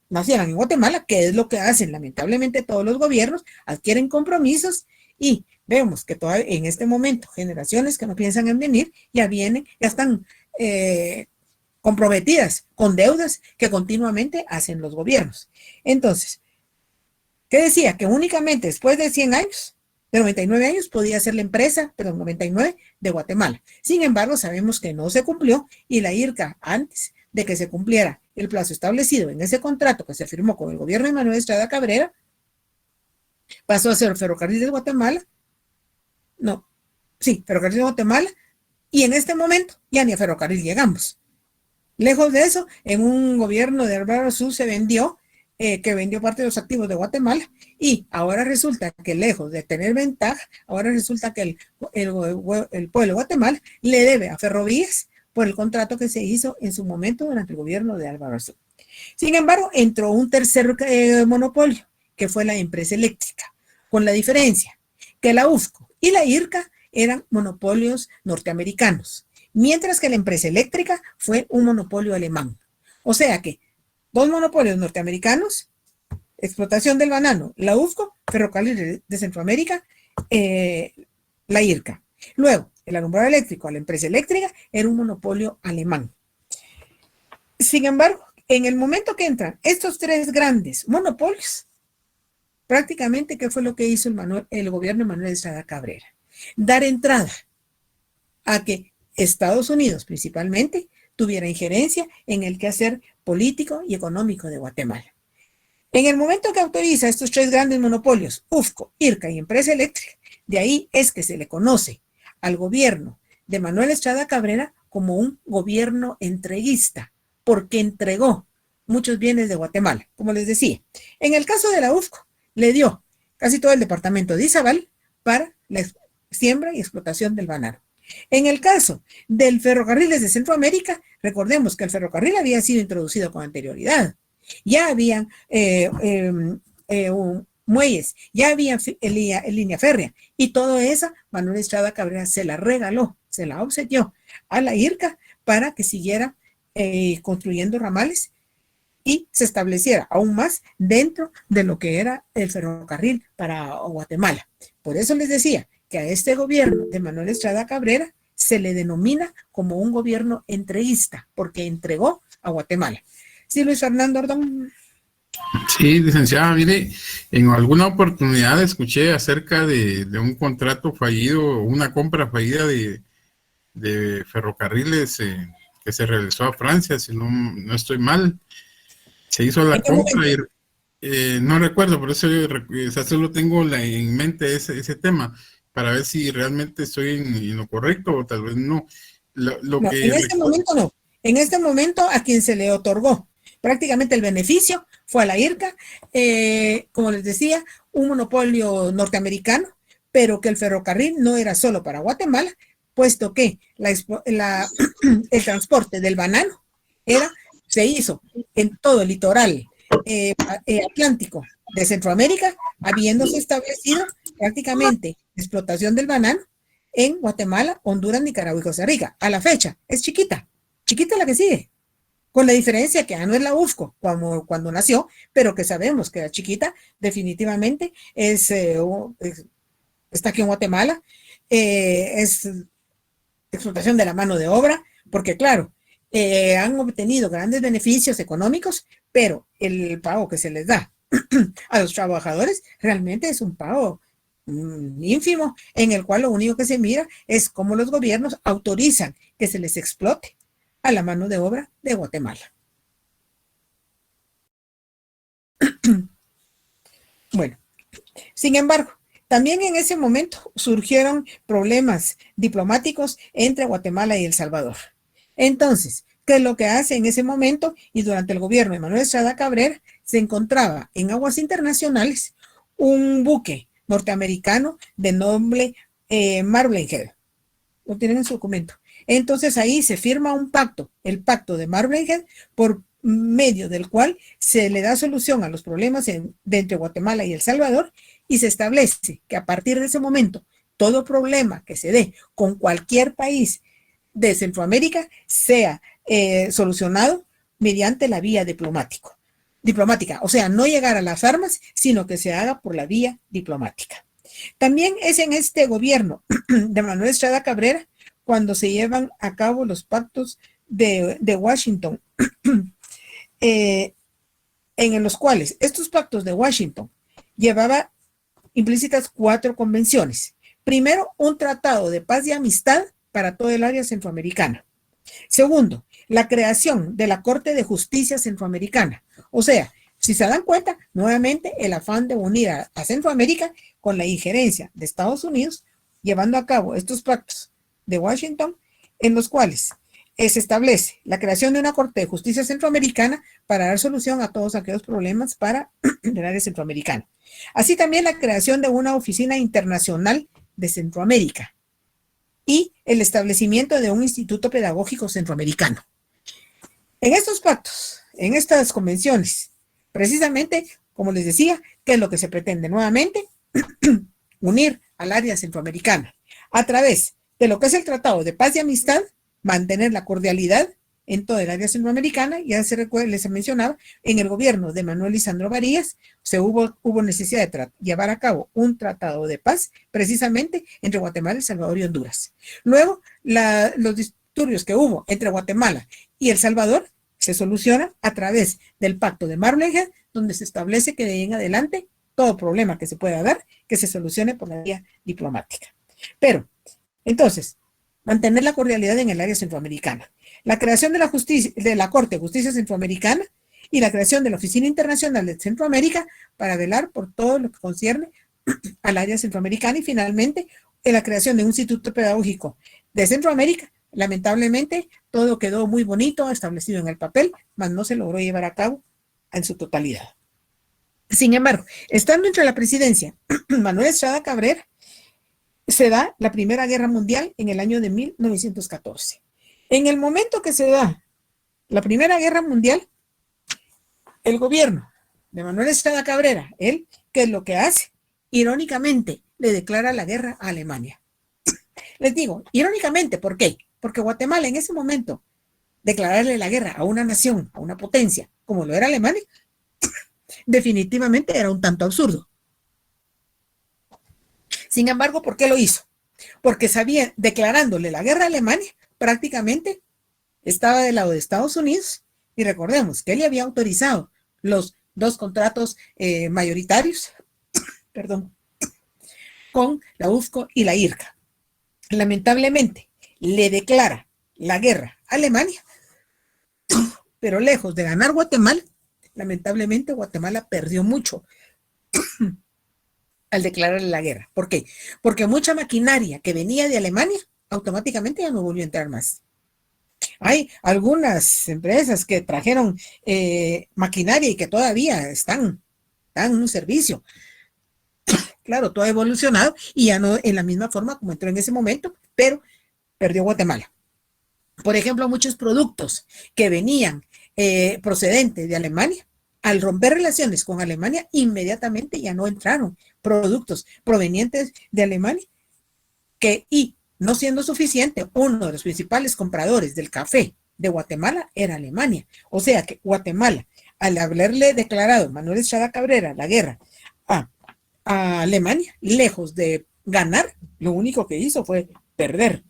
nacieran en Guatemala, que es lo que hacen lamentablemente todos los gobiernos, adquieren compromisos y vemos que todavía en este momento generaciones que no piensan en venir ya vienen, ya están comprometidas con deudas que continuamente hacen los gobiernos. Entonces, ¿qué decía? Que únicamente después de 100 años, de 99 años, podía ser la empresa, pero 99 de Guatemala. Sin embargo, sabemos que no se cumplió y la IRCA, antes de que se cumpliera el plazo establecido en ese contrato que se firmó con el gobierno de Manuel Estrada Cabrera, pasó a ser Ferrocarril de Guatemala, Ferrocarril de Guatemala, y en este momento ya ni a Ferrocarril llegamos. Lejos de eso, en un gobierno de Álvaro Azul se vendió, que vendió parte de los activos de Guatemala, y ahora resulta que lejos de tener ventaja, ahora resulta que el pueblo de Guatemala le debe a Ferrovías por el contrato que se hizo en su momento durante el gobierno de Álvaro Azul. Sin embargo, entró un tercer monopolio, que fue la empresa eléctrica, con la diferencia que la UFCO y la IRCA eran monopolios norteamericanos, mientras que la empresa eléctrica fue un monopolio alemán. O sea que dos monopolios norteamericanos, explotación del banano, la UFCO, Ferrocarril de Centroamérica, la IRCA. Luego, el alumbrado eléctrico a la empresa eléctrica era un monopolio alemán. Sin embargo, en el momento que entran estos tres grandes monopolios, prácticamente, ¿qué fue lo que hizo el gobierno de Manuel Estrada Cabrera? Dar entrada a que Estados Unidos, principalmente, tuviera injerencia en el quehacer político y económico de Guatemala. En el momento que autoriza estos tres grandes monopolios, UFCO, IRCA y empresa eléctrica, de ahí es que se le conoce al gobierno de Manuel Estrada Cabrera como un gobierno entreguista, porque entregó muchos bienes de Guatemala, como les decía. En el caso de la UFCO, le dio casi todo el departamento de Izabal para la siembra y explotación del banano. En el caso del ferrocarriles de Centroamérica, recordemos que el ferrocarril había sido introducido con anterioridad. Ya habían muelles, ya había línea férrea, y todo eso Manuel Estrada Cabrera se la regaló, se la obsequió a la IRCA para que siguiera construyendo ramales y se estableciera aún más dentro de lo que era el ferrocarril para Guatemala. Por eso les decía que a este gobierno de Manuel Estrada Cabrera se le denomina como un gobierno entreguista, porque entregó a Guatemala. Sí, Luis Fernando Ordón. Sí, licenciada, mire, en alguna oportunidad escuché acerca de un contrato fallido, una compra fallida de ferrocarriles que se realizó a Francia, si no estoy mal. Se hizo la compra y no recuerdo, por eso yo solo tengo en mente ese tema, para ver si realmente estoy en lo correcto o tal vez no. En este momento no. En este momento a quien se le otorgó prácticamente el beneficio fue a la IRCA, como les decía, un monopolio norteamericano, pero que el ferrocarril no era solo para Guatemala, puesto que el transporte del banano se hizo en todo el litoral atlántico de Centroamérica, habiéndose establecido prácticamente explotación del banano en Guatemala, Honduras, Nicaragua y Costa Rica. A la fecha es chiquita la que sigue, con la diferencia que ya no es la UFCO cuando nació, pero que sabemos que la chiquita definitivamente está aquí en Guatemala, es explotación de la mano de obra, porque claro, han obtenido grandes beneficios económicos, pero el pago que se les da a los trabajadores realmente es un pago ínfimo, en el cual lo único que se mira es cómo los gobiernos autorizan que se les explote a la mano de obra de Guatemala. Bueno, sin embargo, también en ese momento surgieron problemas diplomáticos entre Guatemala y El Salvador. Entonces, ¿qué es lo que hace en ese momento? Y durante el gobierno de Manuel Estrada Cabrera se encontraba en aguas internacionales un buque norteamericano de nombre Marblehead. Lo tienen en su documento. Entonces ahí se firma un pacto, el pacto de Marblehead, por medio del cual se le da solución a los problemas de entre Guatemala y El Salvador, y se establece que a partir de ese momento todo problema que se dé con cualquier país de Centroamérica sea solucionado mediante la vía diplomática. O sea, no llegar a las armas, sino que se haga por la vía diplomática. También es en este gobierno de Manuel Estrada Cabrera cuando se llevan a cabo los pactos de Washington, en los cuales estos pactos de Washington llevaba implícitas 4 convenciones. Primero, un tratado de paz y amistad para todo el área centroamericana. Segundo, la creación de la Corte de Justicia Centroamericana. O sea, si se dan cuenta, nuevamente el afán de unir a Centroamérica con la injerencia de Estados Unidos, llevando a cabo estos pactos de Washington, en los cuales se establece la creación de una Corte de Justicia Centroamericana para dar solución a todos aquellos problemas para el área centroamericana. Así también la creación de una Oficina Internacional de Centroamérica y el establecimiento de un Instituto Pedagógico Centroamericano. En estos pactos, en estas convenciones, precisamente, como les decía, ¿qué es lo que se pretende? Nuevamente, unir al área centroamericana a través de lo que es el Tratado de Paz y Amistad, mantener la cordialidad en toda el área centroamericana. Ya se recuerda, les mencionaba, en el gobierno de Manuel Lisandro Varillas hubo necesidad de llevar a cabo un tratado de paz precisamente entre Guatemala, El Salvador y Honduras. Luego, los disturbios que hubo entre Guatemala y El Salvador se solucionan a través del pacto de Marblehead, donde se establece que de ahí en adelante todo problema que se pueda dar, que se solucione por la vía diplomática. Pero, entonces, mantener la cordialidad en el área centroamericana, la creación de la Corte de Justicia Centroamericana y la creación de la Oficina Internacional de Centroamérica para velar por todo lo que concierne al área centroamericana, y finalmente en la creación de un Instituto Pedagógico de Centroamérica. Lamentablemente todo quedó muy bonito, establecido en el papel, mas no se logró llevar a cabo en su totalidad. Sin embargo, estando entre la presidencia Manuel Estrada Cabrera, se da la Primera Guerra Mundial en el año de 1914. En el momento que se da la Primera Guerra Mundial, el gobierno de Manuel Estrada Cabrera, él, ¿qué es lo que hace? Irónicamente, le declara la guerra a Alemania. Les digo, irónicamente, ¿por qué? Porque Guatemala en ese momento, declararle la guerra a una nación, a una potencia, como lo era Alemania, definitivamente era un tanto absurdo. Sin embargo, ¿por qué lo hizo? Porque sabía, declarándole la guerra a Alemania, prácticamente estaba del lado de Estados Unidos, y recordemos que él había autorizado los 2 contratos mayoritarios, perdón, con la UFCO y la IRCA. Lamentablemente, le declara la guerra a Alemania, pero lejos de ganar Guatemala, lamentablemente Guatemala perdió mucho al declararle la guerra. ¿Por qué? Porque mucha maquinaria que venía de Alemania automáticamente ya no volvió a entrar más. Hay algunas empresas que trajeron maquinaria y que todavía están en un servicio. Claro, todo ha evolucionado y ya no en la misma forma como entró en ese momento, pero perdió Guatemala. Por ejemplo, muchos productos que venían procedentes de Alemania, al romper relaciones con Alemania, inmediatamente ya no entraron productos provenientes de Alemania, y no siendo suficiente, uno de los principales compradores del café de Guatemala era Alemania. O sea que Guatemala, al haberle declarado Manuel Estrada Cabrera la guerra a Alemania, lejos de ganar, lo único que hizo fue perder.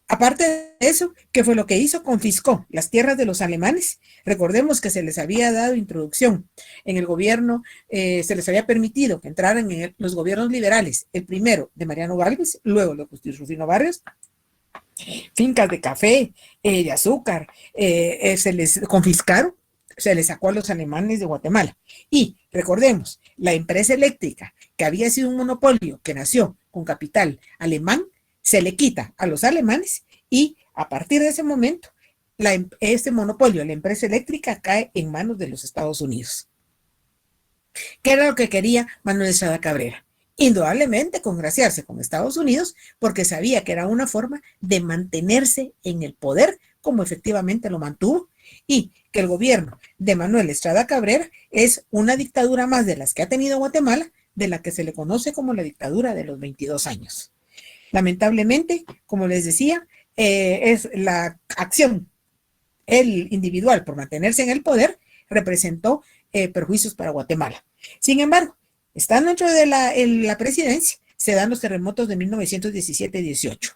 Aparte de eso, ¿qué fue lo que hizo? Confiscó las tierras de los alemanes. Recordemos que se les había dado introducción en el gobierno, se les había permitido que entraran en los gobiernos liberales, el primero de Mariano Gálvez, luego de Rufino Barrios, fincas de café, de azúcar, se les confiscaron se le sacó a los alemanes de Guatemala. Y recordemos, la empresa eléctrica, que había sido un monopolio que nació con capital alemán, se le quita a los alemanes y a partir de ese momento, este monopolio, la empresa eléctrica, cae en manos de los Estados Unidos. ¿Qué era lo que quería Manuel Estrada Cabrera? Indudablemente congraciarse con Estados Unidos porque sabía que era una forma de mantenerse en el poder, como efectivamente lo mantuvo, y que el gobierno de Manuel Estrada Cabrera es una dictadura más de las que ha tenido Guatemala, de la que se le conoce como la dictadura de los 22 años. Lamentablemente, como les decía, es la acción, el individual por mantenerse en el poder, representó perjuicios para Guatemala. Sin embargo, estando dentro de la presidencia, se dan los terremotos de 1917 y 18,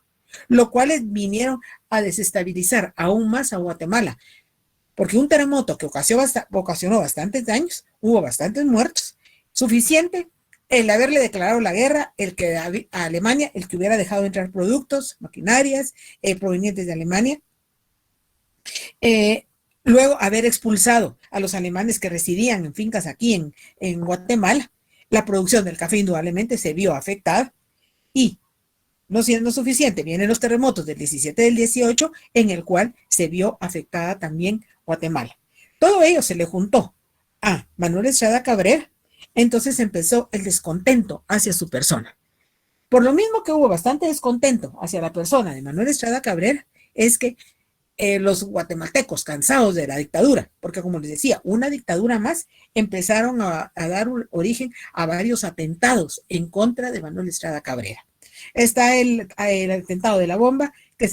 lo cuales vinieron a desestabilizar aún más a Guatemala, porque un terremoto que ocasionó bastantes daños, hubo bastantes muertos, suficiente el haberle declarado la guerra, a Alemania, el que hubiera dejado entrar productos, maquinarias provenientes de Alemania, luego haber expulsado a los alemanes que residían en fincas aquí en Guatemala. La producción del café indudablemente se vio afectada y, no siendo suficiente, vienen los terremotos del 17 y del 18, en el cual se vio afectada también Guatemala. Todo ello se le juntó a Manuel Estrada Cabrera, entonces empezó el descontento hacia su persona. Por lo mismo que hubo bastante descontento hacia la persona de Manuel Estrada Cabrera, es que los guatemaltecos, cansados de la dictadura, porque como les decía, una dictadura más, empezaron a dar origen a varios atentados en contra de Manuel Estrada Cabrera. Está el atentado de la bomba, que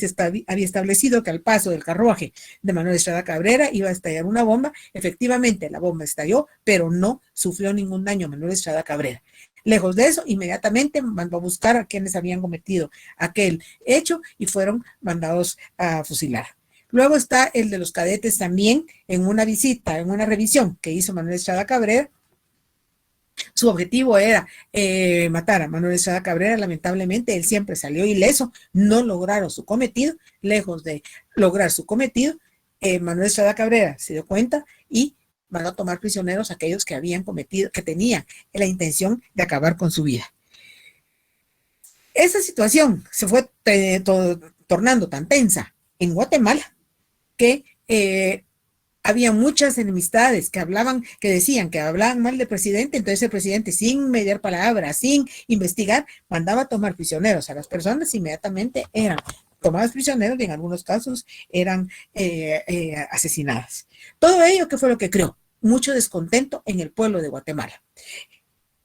había establecido que al paso del carruaje de Manuel Estrada Cabrera iba a estallar una bomba. Efectivamente, la bomba estalló, pero no sufrió ningún daño Manuel Estrada Cabrera. Lejos de eso, inmediatamente mandó a buscar a quienes habían cometido aquel hecho y fueron mandados a fusilar. Luego está el de los cadetes también, en una visita, en una revisión que hizo Manuel Estrada Cabrera. Su objetivo era matar a Manuel Estrada Cabrera. Lamentablemente, él siempre salió ileso, no lograron su cometido. Lejos de lograr su cometido, Manuel Estrada Cabrera se dio cuenta y mandó a tomar prisioneros a aquellos que habían cometido, que tenían la intención de acabar con su vida. Esa situación se fue tornando tan tensa en Guatemala que había muchas enemistades que decían que hablaban mal del presidente. Entonces el presidente, sin mediar palabras, sin investigar, mandaba a tomar prisioneros a las personas. Inmediatamente eran tomadas prisioneros y en algunos casos eran asesinadas. Todo ello, ¿qué fue lo que creó? Mucho descontento en el pueblo de Guatemala.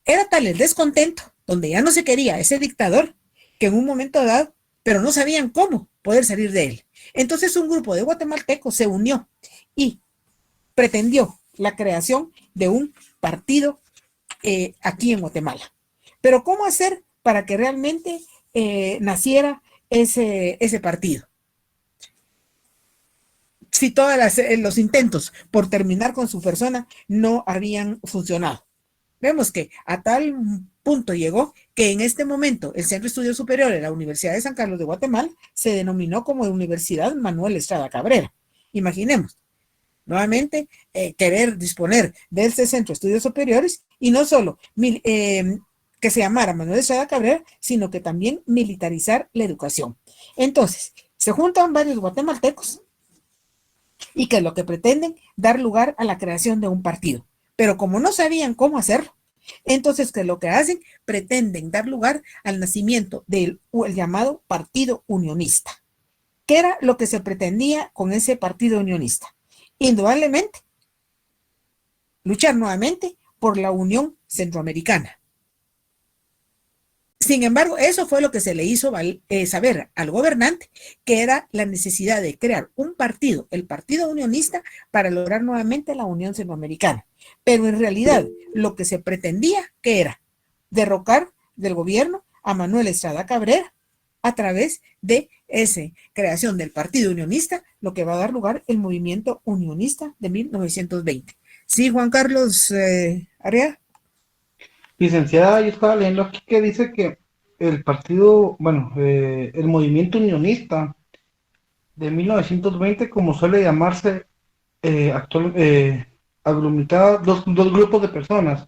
Era tal el descontento, donde ya no se quería ese dictador, que en un momento dado, pero no sabían cómo poder salir de él. Entonces un grupo de guatemaltecos se unió y pretendió la creación de un partido aquí en Guatemala. Pero ¿cómo hacer para que realmente naciera ese partido? Si todos los intentos por terminar con su persona no habían funcionado. Vemos que a tal punto llegó que en este momento el Centro de Estudios Superiores de la Universidad de San Carlos de Guatemala se denominó como Universidad Manuel Estrada Cabrera. Imaginemos, nuevamente, querer disponer de este Centro de Estudios Superiores y no solo que se llamara Manuel Estrada Cabrera, sino que también militarizar la educación. Entonces, se juntan varios guatemaltecos y que es lo que pretenden, dar lugar a la creación de un partido. Pero como no sabían cómo hacerlo, entonces, ¿qué es lo que hacen? Pretenden dar lugar al nacimiento del llamado Partido Unionista. ¿Qué era lo que se pretendía con ese Partido Unionista? Indudablemente, luchar nuevamente por la Unión Centroamericana. Sin embargo, eso fue lo que se le hizo saber al gobernante, que era la necesidad de crear un partido, el Partido Unionista, para lograr nuevamente la Unión Centroamericana. Pero en realidad, lo que se pretendía, que era derrocar del gobierno a Manuel Estrada Cabrera a través de esa creación del Partido Unionista, lo que va a dar lugar el movimiento unionista de 1920. Sí, Juan Carlos Area. Licenciada, yo estaba leyendo aquí que dice que el partido, el movimiento unionista de 1920, como suele llamarse aglutinaba dos grupos de personas,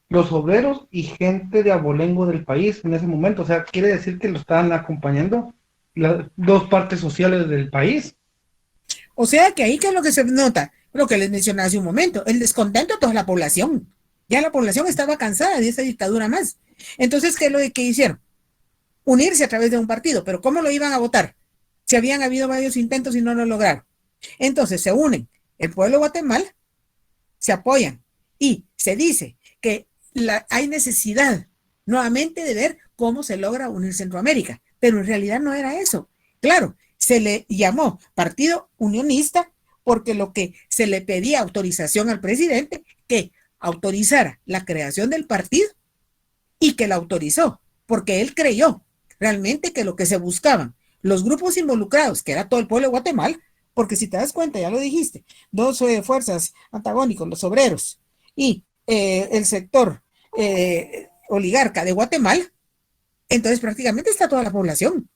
los obreros y gente de abolengo del país en ese momento. O sea, quiere decir que lo estaban acompañando las dos partes sociales del país. O sea que ahí que es lo que se nota, lo que les mencioné hace un momento, el descontento de toda la población. Ya la población estaba cansada de esa dictadura más. Entonces, ¿qué es lo que hicieron? Unirse a través de un partido. ¿Pero cómo lo iban a votar? Si habían habido varios intentos y no lo lograron. Entonces se unen el pueblo de Guatemala, se apoyan y se dice que hay necesidad nuevamente de ver cómo se logra unir Centroamérica, pero en realidad no era eso. Claro, se le llamó Partido Unionista porque lo que se le pedía autorización al presidente que autorizara la creación del partido y que la autorizó, porque él creyó realmente que lo que se buscaban los grupos involucrados, que era todo el pueblo de Guatemala, porque si te das cuenta, ya lo dijiste, dos fuerzas antagónicos, los obreros y el sector oligarca de Guatemala, entonces prácticamente está toda la población.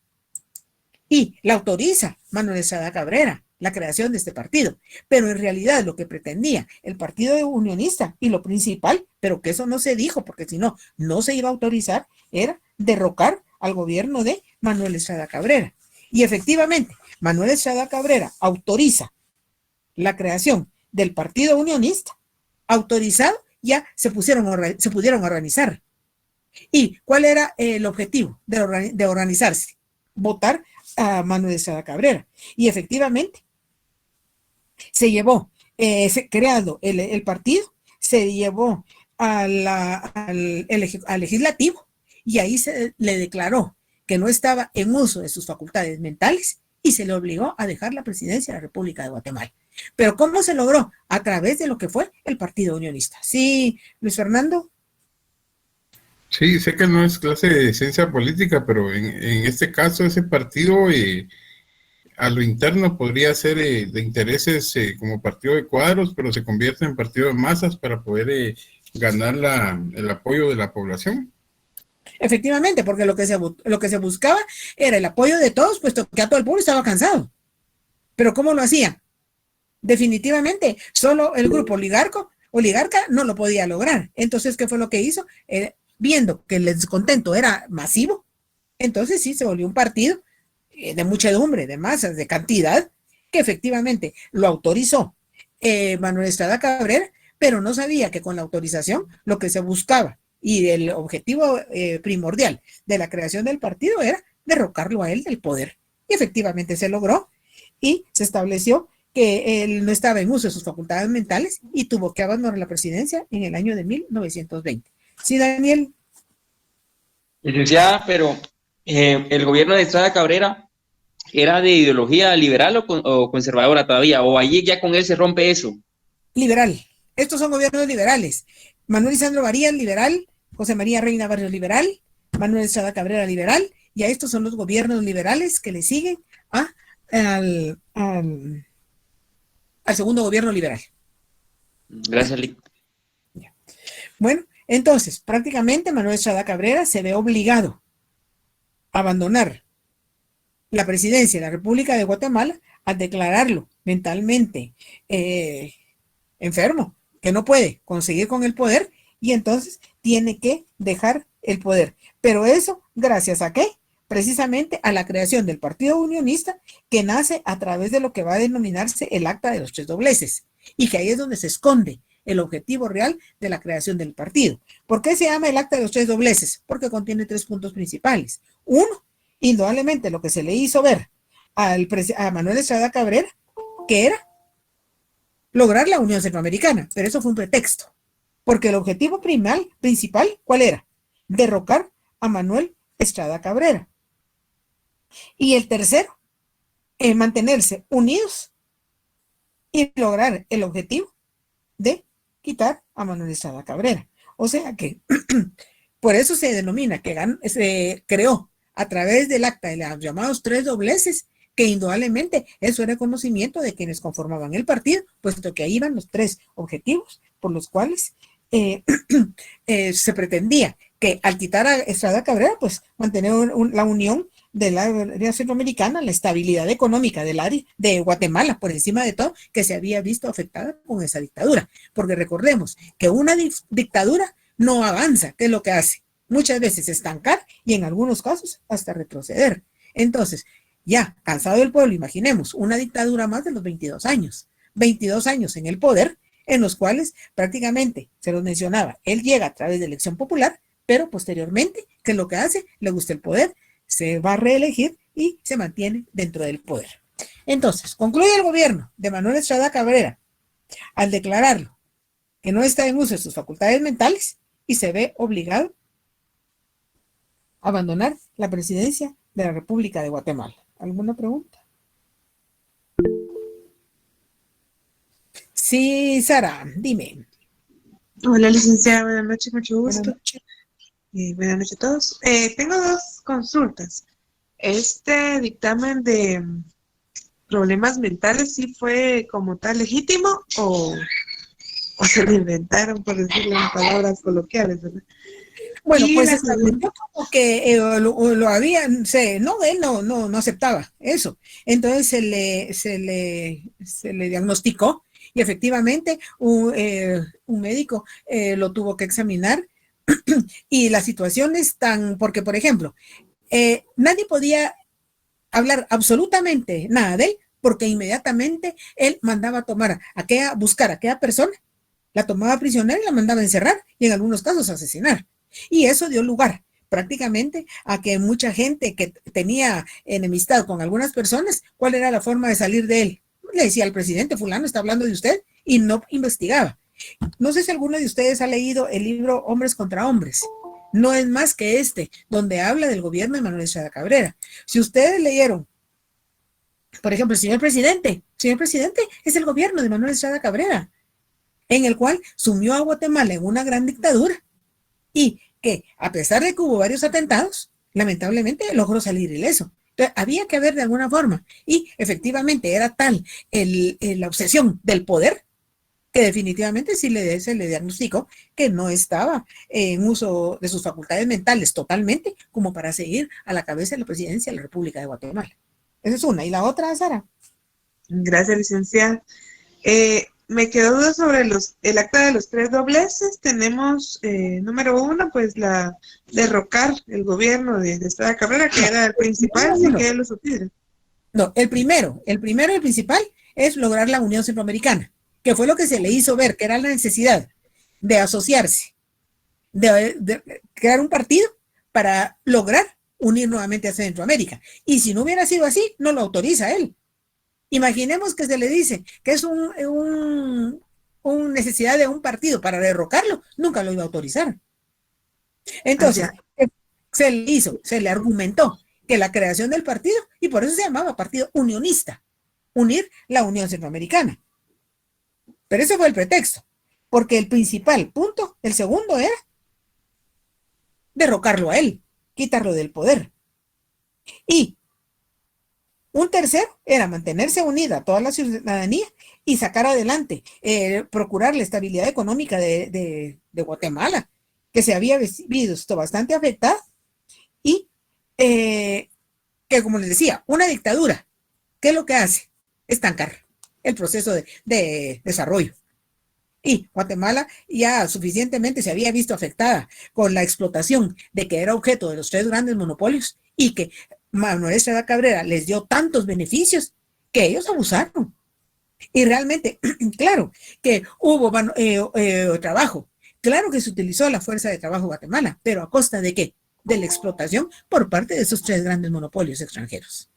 Y la autoriza Manuel Estrada Cabrera, la creación de este partido. Pero en realidad lo que pretendía el partido unionista y lo principal, pero que eso no se dijo, porque si no, no se iba a autorizar, era derrocar al gobierno de Manuel Estrada Cabrera. Y efectivamente, Manuel Estrada Cabrera autoriza la creación del partido unionista, autorizado, ya se pudieron organizar. ¿Y cuál era el objetivo de organizarse? Votar a Manuel Estrada Cabrera. Y efectivamente, se llevó, creado el partido, se llevó al legislativo y ahí se le declaró que no estaba en uso de sus facultades mentales y se le obligó a dejar la presidencia de la República de Guatemala. Pero ¿cómo se logró? A través de lo que fue el Partido Unionista. Sí, Luis Fernando. Sí, sé que no es clase de ciencia política, pero en este caso ese partido a lo interno podría ser de intereses como partido de cuadros, pero se convierte en partido de masas para poder ganar el apoyo de la población. Efectivamente, porque lo que se buscaba era el apoyo de todos, puesto que a todo el pueblo estaba cansado. Pero ¿cómo lo hacían? Definitivamente, solo el grupo oligarca no lo podía lograr. Entonces, ¿qué fue lo que hizo? Viendo que el descontento era masivo, entonces sí se volvió un partido de muchedumbre, de masas, de cantidad, que efectivamente lo autorizó Manuel Estrada Cabrera, pero no sabía que con la autorización lo que se buscaba y el objetivo primordial de la creación del partido era derrocarlo a él del poder. Y efectivamente se logró y se estableció que él no estaba en uso de sus facultades mentales y tuvo que abandonar la presidencia en el año de 1920. Sí, Daniel. Ya, pero el gobierno de Estrada Cabrera era de ideología liberal o conservadora todavía, o allí ya con él se rompe eso. Liberal. Estos son gobiernos liberales. Manuel Lisandro Varías, liberal. José María Reina Barrios, liberal. Manuel Estrada Cabrera, liberal. Y a estos son los gobiernos liberales que le siguen al segundo gobierno liberal. Gracias, Lick. Bueno, entonces, prácticamente Manuel Estrada Cabrera se ve obligado a abandonar la presidencia de la República de Guatemala al declararlo mentalmente enfermo, que no puede conseguir con el poder y entonces tiene que dejar el poder. Pero eso, ¿gracias a qué? Precisamente a la creación del Partido Unionista, que nace a través de lo que va a denominarse el Acta de los Tres Dobleces, y que ahí es donde se esconde el objetivo real de la creación del partido. ¿Por qué se llama el Acta de los Tres Dobleces? Porque contiene 3 puntos principales. Uno, indudablemente lo que se le hizo ver a Manuel Estrada Cabrera, que era lograr la Unión Centroamericana, pero eso fue un pretexto, porque el objetivo principal, ¿cuál era? Derrocar a Manuel Estrada Cabrera. Y el tercero, mantenerse unidos y lograr el objetivo de quitar a Manuel Estrada Cabrera. O sea que por eso se denomina que se creó a través del acta de los llamados 3 dobleces, que indudablemente eso era conocimiento de quienes conformaban el partido, puesto que ahí iban los 3 objetivos por los cuales se pretendía que al quitar a Estrada Cabrera, pues mantener la unión del área centroamericana, la estabilidad económica del área de Guatemala, por encima de todo, que se había visto afectada con esa dictadura. Porque recordemos que una dictadura no avanza, ¿qué es lo que hace? Muchas veces estancar y en algunos casos hasta retroceder. Entonces, ya cansado el pueblo, imaginemos una dictadura más de los 22 años. 22 años en el poder, en los cuales prácticamente, se los mencionaba, él llega a través de elección popular, pero posteriormente, ¿qué es lo que hace? Le gusta el poder, se va a reelegir y se mantiene dentro del poder. Entonces, concluye el gobierno de Manuel Estrada Cabrera al declararlo que no está en uso de sus facultades mentales y se ve obligado a abandonar la presidencia de la República de Guatemala. ¿Alguna pregunta? Sí, Sara, dime. Hola, licenciada, buenas noches, mucho Buenas gusto. noches. Buenas noches a todos. Tengo dos consultas. ¿Este dictamen de problemas mentales sí fue como tal legítimo o se lo inventaron, por decirlo en palabras coloquiales, ¿verdad? Bueno, Y pues la estableció como que lo habían, no, él no aceptaba eso. Entonces se le diagnosticó y efectivamente un médico lo tuvo que examinar y la situación es tan, porque por ejemplo, nadie podía hablar absolutamente nada de él porque inmediatamente él mandaba a buscar a aquella persona, la tomaba prisionera y la mandaba a encerrar y en algunos casos asesinar. Y eso dio lugar prácticamente a que mucha gente que tenía enemistad con algunas personas, ¿cuál era la forma de salir de él? Le decía al presidente, fulano está hablando de usted, y no investigaba. No sé si alguno de ustedes ha leído el libro Hombres contra Hombres. No es más que donde habla del gobierno de Manuel Estrada Cabrera. Si ustedes leyeron, por ejemplo, el señor presidente es el gobierno de Manuel Estrada Cabrera, en el cual sumió a Guatemala en una gran dictadura y que a pesar de que hubo varios atentados, lamentablemente logró salir ileso. Entonces, había que ver de alguna forma y efectivamente era tal la obsesión del poder que definitivamente sí se le diagnosticó que no estaba en uso de sus facultades mentales totalmente como para seguir a la cabeza de la presidencia de la República de Guatemala. Esa es una. ¿Y la otra, Sara? Gracias, licenciada. Me quedó duda sobre el acta de los tres dobleces. Tenemos, número uno, pues derrocar el gobierno de Estrada Cabrera, que era el principal, sin que él lo supiera. No, el primero y el principal es lograr la Unión Centroamericana, que fue lo que se le hizo ver, que era la necesidad de asociarse, de crear un partido para lograr unir nuevamente a Centroamérica. Y si no hubiera sido así, no lo autoriza él. Imaginemos que se le dice que es una necesidad de un partido para derrocarlo, nunca lo iba a autorizar. Entonces, se le argumentó que la creación del partido, y por eso se llamaba Partido Unionista, unir la Unión Centroamericana. Pero ese fue el pretexto, porque el principal punto, el segundo era derrocarlo a él, quitarlo del poder. Y un tercero era mantenerse unida a toda la ciudadanía y sacar adelante, procurar la estabilidad económica de Guatemala, que se había visto bastante afectada y que, como les decía, una dictadura, ¿qué es lo que hace? Estancar el proceso de desarrollo. Y Guatemala ya suficientemente se había visto afectada con la explotación de que era objeto de los tres grandes monopolios y que Manuel Estrada Cabrera les dio tantos beneficios que ellos abusaron. Y realmente, claro, que hubo trabajo. Claro que se utilizó la fuerza de trabajo de Guatemala, pero ¿a costa de qué? De la explotación por parte de esos tres grandes monopolios extranjeros.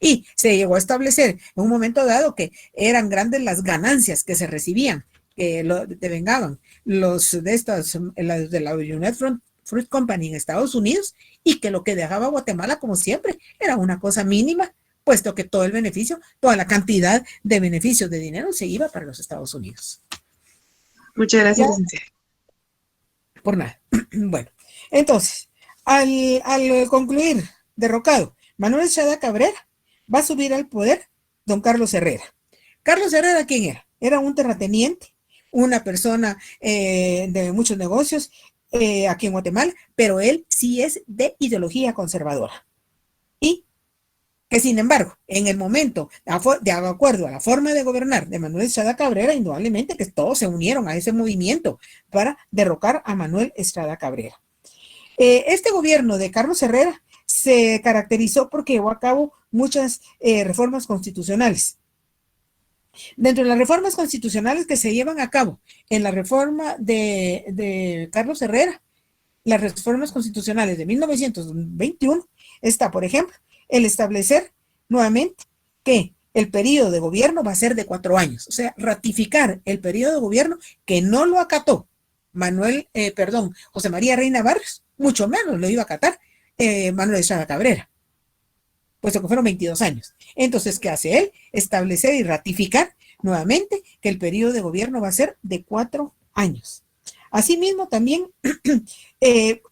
Y se llegó a establecer en un momento dado que eran grandes las ganancias que se recibían, que devengaban de la United Fruit Company en Estados Unidos, y que lo que dejaba Guatemala, como siempre, era una cosa mínima, puesto que todo el beneficio, toda la cantidad de beneficios de dinero se iba para los Estados Unidos. Muchas gracias, licenciada. Por nada. Bueno, entonces, al concluir derrocado Manuel Estrada Cabrera, va a subir al poder don Carlos Herrera. Carlos Herrera, ¿quién era? Era un terrateniente, una persona de muchos negocios aquí en Guatemala, pero él sí es de ideología conservadora. y que sin embargo, en el momento, de acuerdo a la forma de gobernar de Manuel Estrada Cabrera, indudablemente que todos se unieron a ese movimiento para derrocar a Manuel Estrada Cabrera. Este gobierno de Carlos Herrera se caracterizó porque llevó a cabo muchas reformas constitucionales. Dentro de las reformas constitucionales que se llevan a cabo en la reforma de Carlos Herrera, las reformas constitucionales de 1921, está, por ejemplo, el establecer nuevamente que el periodo de gobierno va a ser de 4 años, o sea, ratificar el periodo de gobierno que no lo acató José María Reina Barrios, mucho menos lo iba a acatar Manuel Estrada Cabrera, puesto que fueron 22 años. Entonces, ¿qué hace él? Establecer y ratificar nuevamente que el periodo de gobierno va a ser de 4 años. Asimismo, también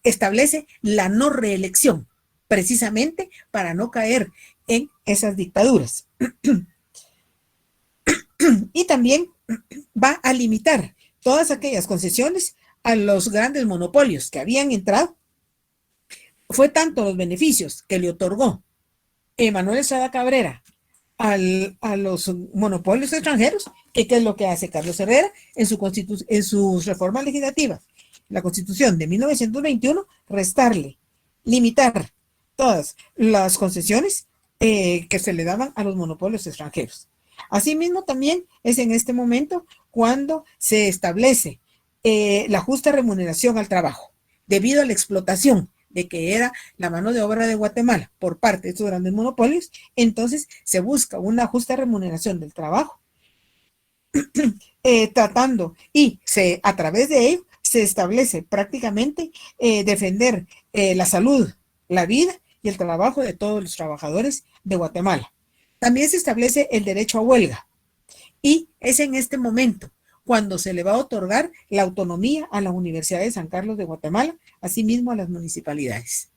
establece la no reelección, precisamente para no caer en esas dictaduras. Y también va a limitar todas aquellas concesiones a los grandes monopolios que habían entrado. Fue tanto los beneficios que le otorgó Manuel Estrada Cabrera a los monopolios extranjeros, que qué es lo que hace Carlos Herrera en sus reformas legislativas. La Constitución de 1921, restarle, limitar todas las concesiones que se le daban a los monopolios extranjeros. Asimismo, también es en este momento cuando se establece la justa remuneración al trabajo, debido a la explotación de que era la mano de obra de Guatemala por parte de estos grandes monopolios. Entonces se busca una justa remuneración del trabajo, tratando, y a través de ello se establece prácticamente defender la salud, la vida y el trabajo de todos los trabajadores de Guatemala. También se establece el derecho a huelga, y es en este momento cuando se le va a otorgar la autonomía a la Universidad de San Carlos de Guatemala, asimismo a las municipalidades.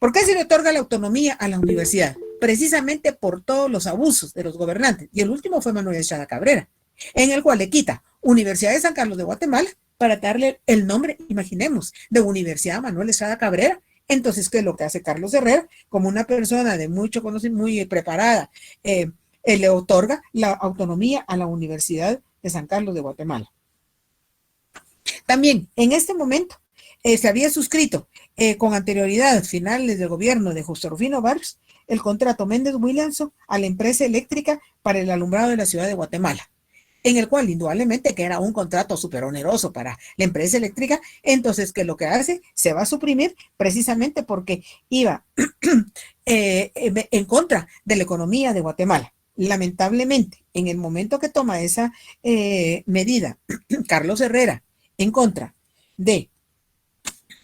¿Por qué se le otorga la autonomía a la universidad? Precisamente por todos los abusos de los gobernantes, y el último fue Manuel Estrada Cabrera, en el cual le quita Universidad de San Carlos de Guatemala para darle el nombre, imaginemos, de Universidad Manuel Estrada Cabrera. Entonces, ¿qué es lo que hace Carlos Herrera? Como una persona de mucho conocimiento, muy preparada, le otorga la autonomía a la Universidad de San Carlos de Guatemala. También, en este momento, se había suscrito con anterioridad, finales del gobierno de José Rufino Barrios, el contrato Méndez Williamson a la empresa eléctrica para el alumbrado de la ciudad de Guatemala, en el cual indudablemente que era un contrato súper oneroso para la empresa eléctrica. Entonces, que lo que hace, se va a suprimir precisamente porque iba en contra de la economía de Guatemala. Lamentablemente, en el momento que toma esa medida, Carlos Herrera, en contra de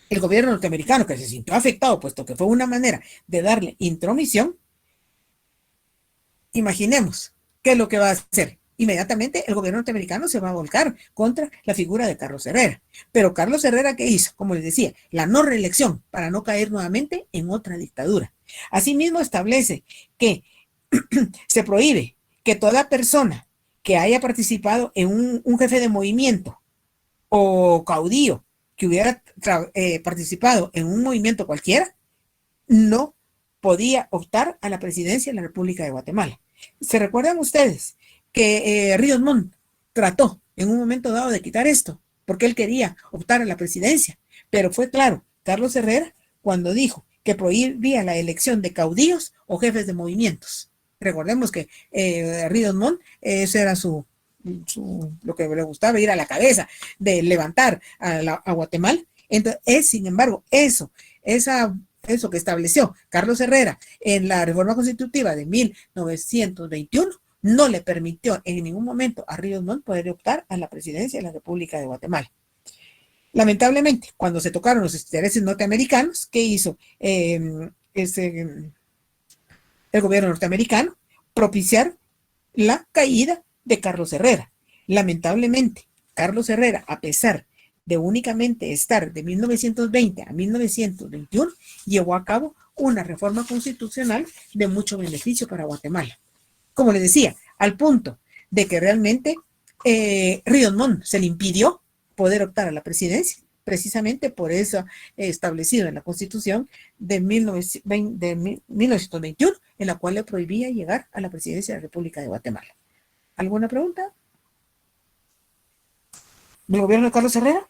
el gobierno norteamericano, que se sintió afectado, puesto que fue una manera de darle intromisión, imaginemos qué es lo que va a hacer. Inmediatamente el gobierno norteamericano se va a volcar contra la figura de Carlos Herrera. Pero Carlos Herrera, ¿qué hizo? Como les decía, la no reelección para no caer nuevamente en otra dictadura. Asimismo, establece que se prohíbe que toda persona que haya participado en un jefe de movimiento o caudillo que hubiera participado en un movimiento cualquiera, no podía optar a la presidencia de la República de Guatemala. ¿Se recuerdan ustedes que Ríos Montt trató en un momento dado de quitar esto, porque él quería optar a la presidencia? Pero fue claro, Carlos Herrera, cuando dijo que prohibía la elección de caudillos o jefes de movimientos. Recordemos que Ríos Montt, ese era lo que le gustaba, ir a la cabeza de levantar a Guatemala. Entonces, sin embargo, eso que estableció Carlos Herrera en la reforma constitutiva de 1921 no le permitió en ningún momento a Ríos Montt poder optar a la presidencia de la República de Guatemala. Lamentablemente, cuando se tocaron los intereses norteamericanos, ¿qué hizo el gobierno norteamericano? Propiciar la caída de Carlos Herrera. Lamentablemente, Carlos Herrera, a pesar de únicamente estar de 1920 a 1921, llevó a cabo una reforma constitucional de mucho beneficio para Guatemala. Como les decía, al punto de que realmente Ríos Montt se le impidió poder optar a la presidencia precisamente por eso establecido en la Constitución de 1921, en la cual le prohibía llegar a la presidencia de la República de Guatemala. ¿Alguna pregunta? ¿Del gobierno de Carlos Herrera?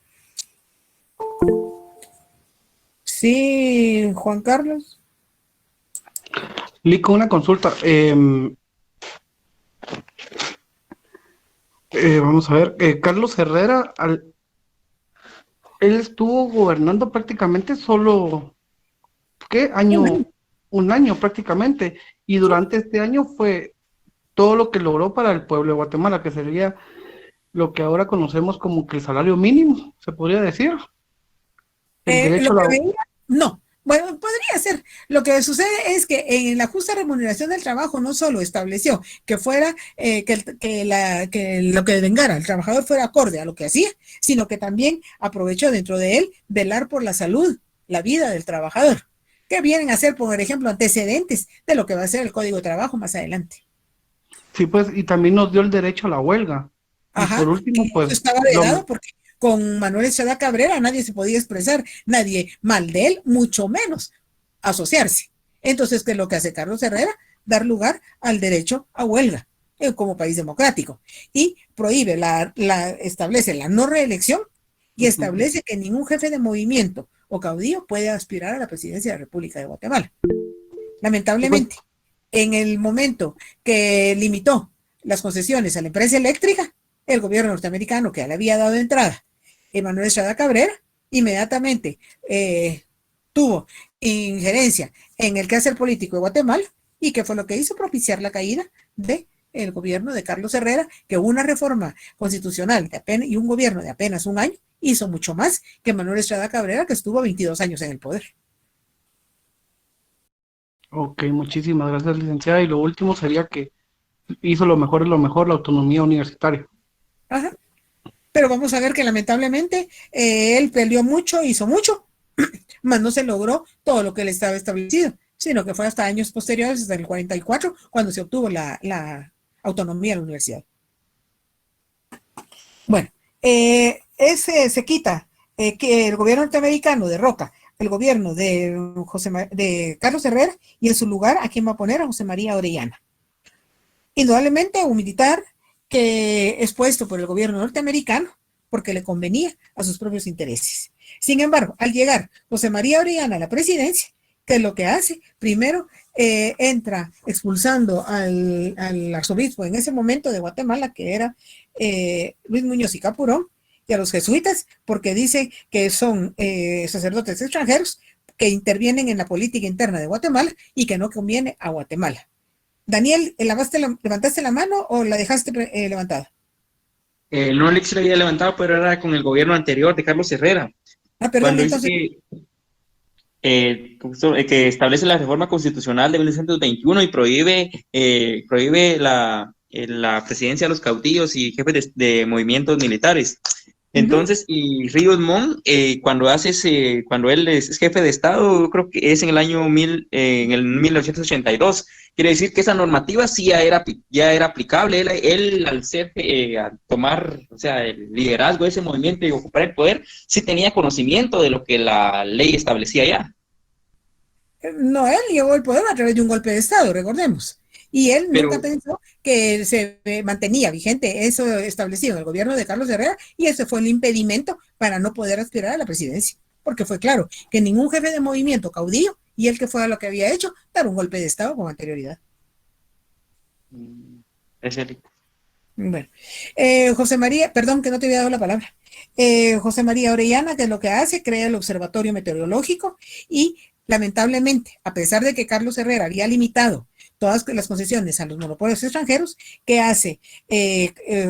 Sí, Juan Carlos. Lico, una consulta. Vamos a ver, Carlos Herrera, él estuvo gobernando prácticamente solo, ¿qué? Un año prácticamente, y durante este año fue todo lo que logró para el pueblo de Guatemala, que sería lo que ahora conocemos como que el salario mínimo, se podría decir. El derecho a la... No. Bueno, podría ser. Lo que sucede es que en la justa remuneración del trabajo no solo estableció que fuera que lo que vengara al trabajador fuera acorde a lo que hacía, sino que también aprovechó dentro de él velar por la salud, la vida del trabajador, que vienen a ser, por ejemplo, antecedentes de lo que va a ser el Código de Trabajo más adelante. Sí, pues, y también nos dio el derecho a la huelga. Ajá, y por último, pues... estaba vedado porque con Manuel Estrada Cabrera nadie se podía expresar, nadie mal de él, mucho menos asociarse. Entonces, ¿qué es lo que hace Carlos Herrera? Dar lugar al derecho a huelga como país democrático y prohíbe, establece la no reelección y establece que ningún jefe de movimiento o caudillo puede aspirar a la presidencia de la República de Guatemala. Lamentablemente, en el momento que limitó las concesiones a la empresa eléctrica, el gobierno norteamericano, que ya le había dado entrada Manuel Estrada Cabrera, inmediatamente tuvo injerencia en el quehacer político de Guatemala, y que fue lo que hizo propiciar la caída del gobierno de Carlos Herrera, que una reforma constitucional de apenas, y un gobierno de apenas un año hizo mucho más que Manuel Estrada Cabrera, que estuvo 22 años en el poder. Ok, muchísimas gracias, licenciada. Y lo último sería que hizo lo mejor la autonomía universitaria. Ajá. Pero vamos a ver que lamentablemente él peleó mucho, hizo mucho, mas no se logró todo lo que él estaba establecido, sino que fue hasta años posteriores, hasta el 44, cuando se obtuvo la autonomía de la universidad. Bueno, se quita que el gobierno norteamericano derroca el gobierno de Carlos Herrera, y en su lugar, ¿a quién va a poner? A José María Orellana. Indudablemente un militar que es puesto por el gobierno norteamericano porque le convenía a sus propios intereses. Sin embargo, al llegar José María Orellana a la presidencia, ¿qué es lo que hace? Primero entra expulsando al arzobispo en ese momento de Guatemala, que era Luis Muñoz y Capurón, y a los jesuitas, porque dice que son sacerdotes extranjeros que intervienen en la política interna de Guatemala y que no conviene a Guatemala. Daniel, ¿levantaste la mano o la dejaste levantada? No, Alex la había levantado, pero era con el gobierno anterior de Carlos Herrera. Perdón, cuando entonces... dice que establece la reforma constitucional de 1921 y prohíbe la presidencia de los caudillos y jefes de movimientos militares. Entonces, y Ríos Montt, cuando él es jefe de Estado, yo creo que es en el 1982. Quiere decir que esa normativa sí ya era aplicable. Él al ser, a tomar, o sea, el liderazgo de ese movimiento y ocupar el poder, sí tenía conocimiento de lo que la ley establecía ya. No, él llegó al poder a través de un golpe de Estado, recordemos. Y él nunca pensó que se mantenía vigente eso establecido en el gobierno de Carlos Herrera, y ese fue el impedimento para no poder aspirar a la presidencia, porque fue claro que ningún jefe de movimiento caudillo, y él que fue lo que había hecho, dar un golpe de Estado con anterioridad. Es el... Bueno, José María, perdón que no te había dado la palabra. José María Orellana, que es lo que hace, crea el Observatorio Meteorológico, y lamentablemente, a pesar de que Carlos Herrera había limitado todas las concesiones a los monopolios extranjeros, ¿qué hace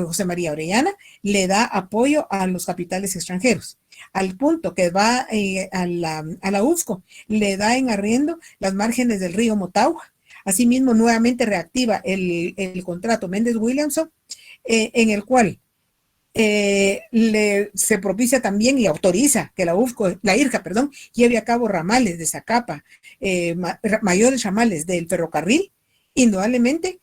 José María Orellana? Le da apoyo a los capitales extranjeros, al punto que va a la UFCO, le da en arriendo las márgenes del río Motagua. Asimismo, nuevamente reactiva el contrato Méndez-Williamson, en el cual se propicia también y autoriza que la IRCA, lleve a cabo ramales de Zacapa, mayores ramales del ferrocarril, indudablemente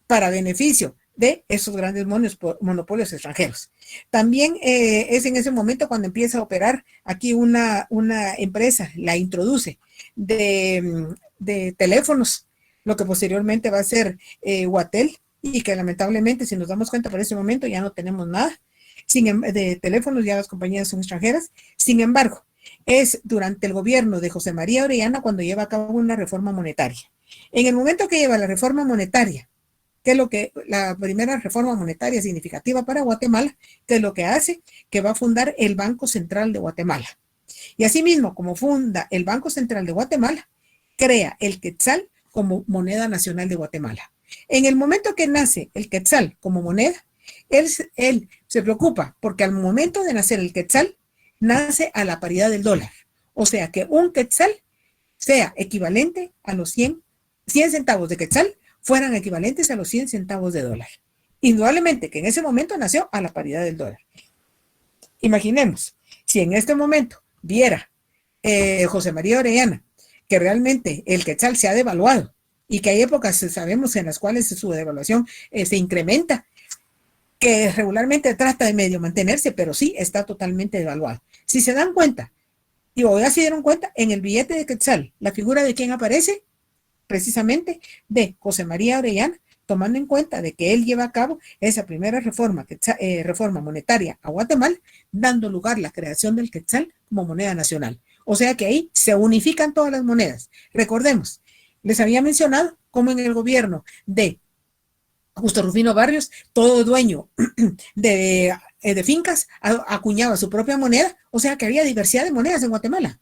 para beneficio de esos grandes monopolios extranjeros. También es en ese momento cuando empieza a operar aquí una empresa, la introduce de teléfonos, lo que posteriormente va a ser Huatel, y que lamentablemente, si nos damos cuenta por ese momento, ya no tenemos nada de teléfonos, ya las compañías son extranjeras. Sin embargo, es durante el gobierno de José María Orellana cuando lleva a cabo una reforma monetaria. En el momento que lleva la reforma monetaria, que es lo que la primera reforma monetaria significativa para Guatemala, que es lo que hace, que va a fundar el Banco Central de Guatemala. Y asimismo, como funda el Banco Central de Guatemala, crea el quetzal como moneda nacional de Guatemala. En el momento que nace el quetzal como moneda, él se preocupa porque al momento de nacer el quetzal, nace a la paridad del dólar. O sea, que un quetzal sea equivalente a los 100 centavos de quetzal, fueran equivalentes a los 100 centavos de dólar. Indudablemente que en ese momento nació a la paridad del dólar. Imaginemos, si en este momento viera José María Orellana que realmente el quetzal se ha devaluado y que hay épocas, sabemos, en las cuales su devaluación se incrementa, que regularmente trata de medio mantenerse, pero sí está totalmente devaluado. Si se dan cuenta, o ya se dieron cuenta, en el billete de quetzal, la figura de quién aparece, precisamente de José María Orellana, tomando en cuenta de que él lleva a cabo esa primera reforma monetaria a Guatemala, dando lugar a la creación del quetzal como moneda nacional. O sea que ahí se unifican todas las monedas. Recordemos, les había mencionado cómo en el gobierno de Justo Rufino Barrios, todo dueño de fincas acuñaba su propia moneda, o sea que había diversidad de monedas en Guatemala.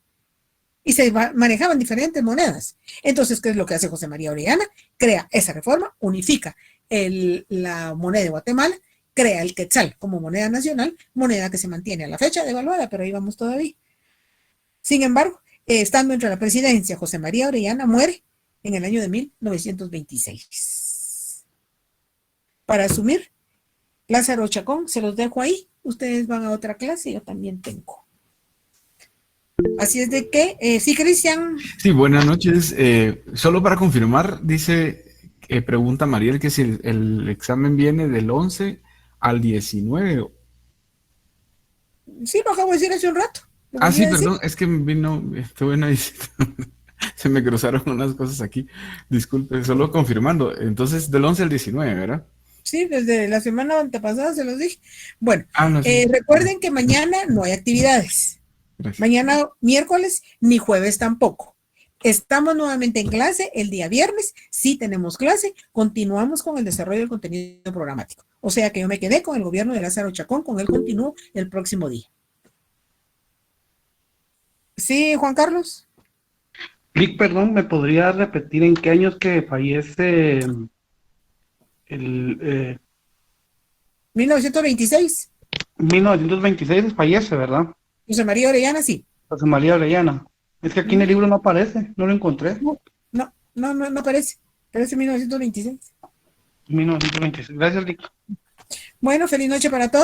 Y se manejaban diferentes monedas. Entonces, ¿qué es lo que hace José María Orellana? Crea esa reforma, unifica la moneda de Guatemala, crea el quetzal como moneda nacional, moneda que se mantiene a la fecha devaluada, pero ahí vamos todavía. Sin embargo, estando entre la presidencia, José María Orellana muere en el año de 1926. Para asumir, Lázaro Chacón, se los dejo ahí. Ustedes van a otra clase, yo también tengo. Así es de que, sí, Cristian. Sí, buenas noches. Solo para confirmar, pregunta Mariel que si el examen viene del 11 al 19. Sí, lo acabo de decir hace un rato. Sí, perdón, es que estuve en una visita. Se me cruzaron unas cosas aquí. Disculpe, solo confirmando. Entonces, del 11 al 19, ¿verdad? Sí, desde la semana antepasada se los dije. Bueno, no, sí. Recuerden que mañana no hay actividades. Gracias. Mañana miércoles ni jueves tampoco. Estamos nuevamente en clase el día viernes. Sí tenemos clase. Continuamos con el desarrollo del contenido programático. O sea que yo me quedé con el gobierno de Lázaro Chacón, con él continúo el próximo día. Sí, Juan Carlos. Vic, perdón, ¿me podría repetir en qué años que fallece 1926. 1926 fallece, ¿verdad? José María Orellana, sí. José María Orellana. Es que aquí en el libro no aparece, no lo encontré. No aparece. Parece 1926. 1926. Gracias, Vic. Bueno, feliz noche para todos.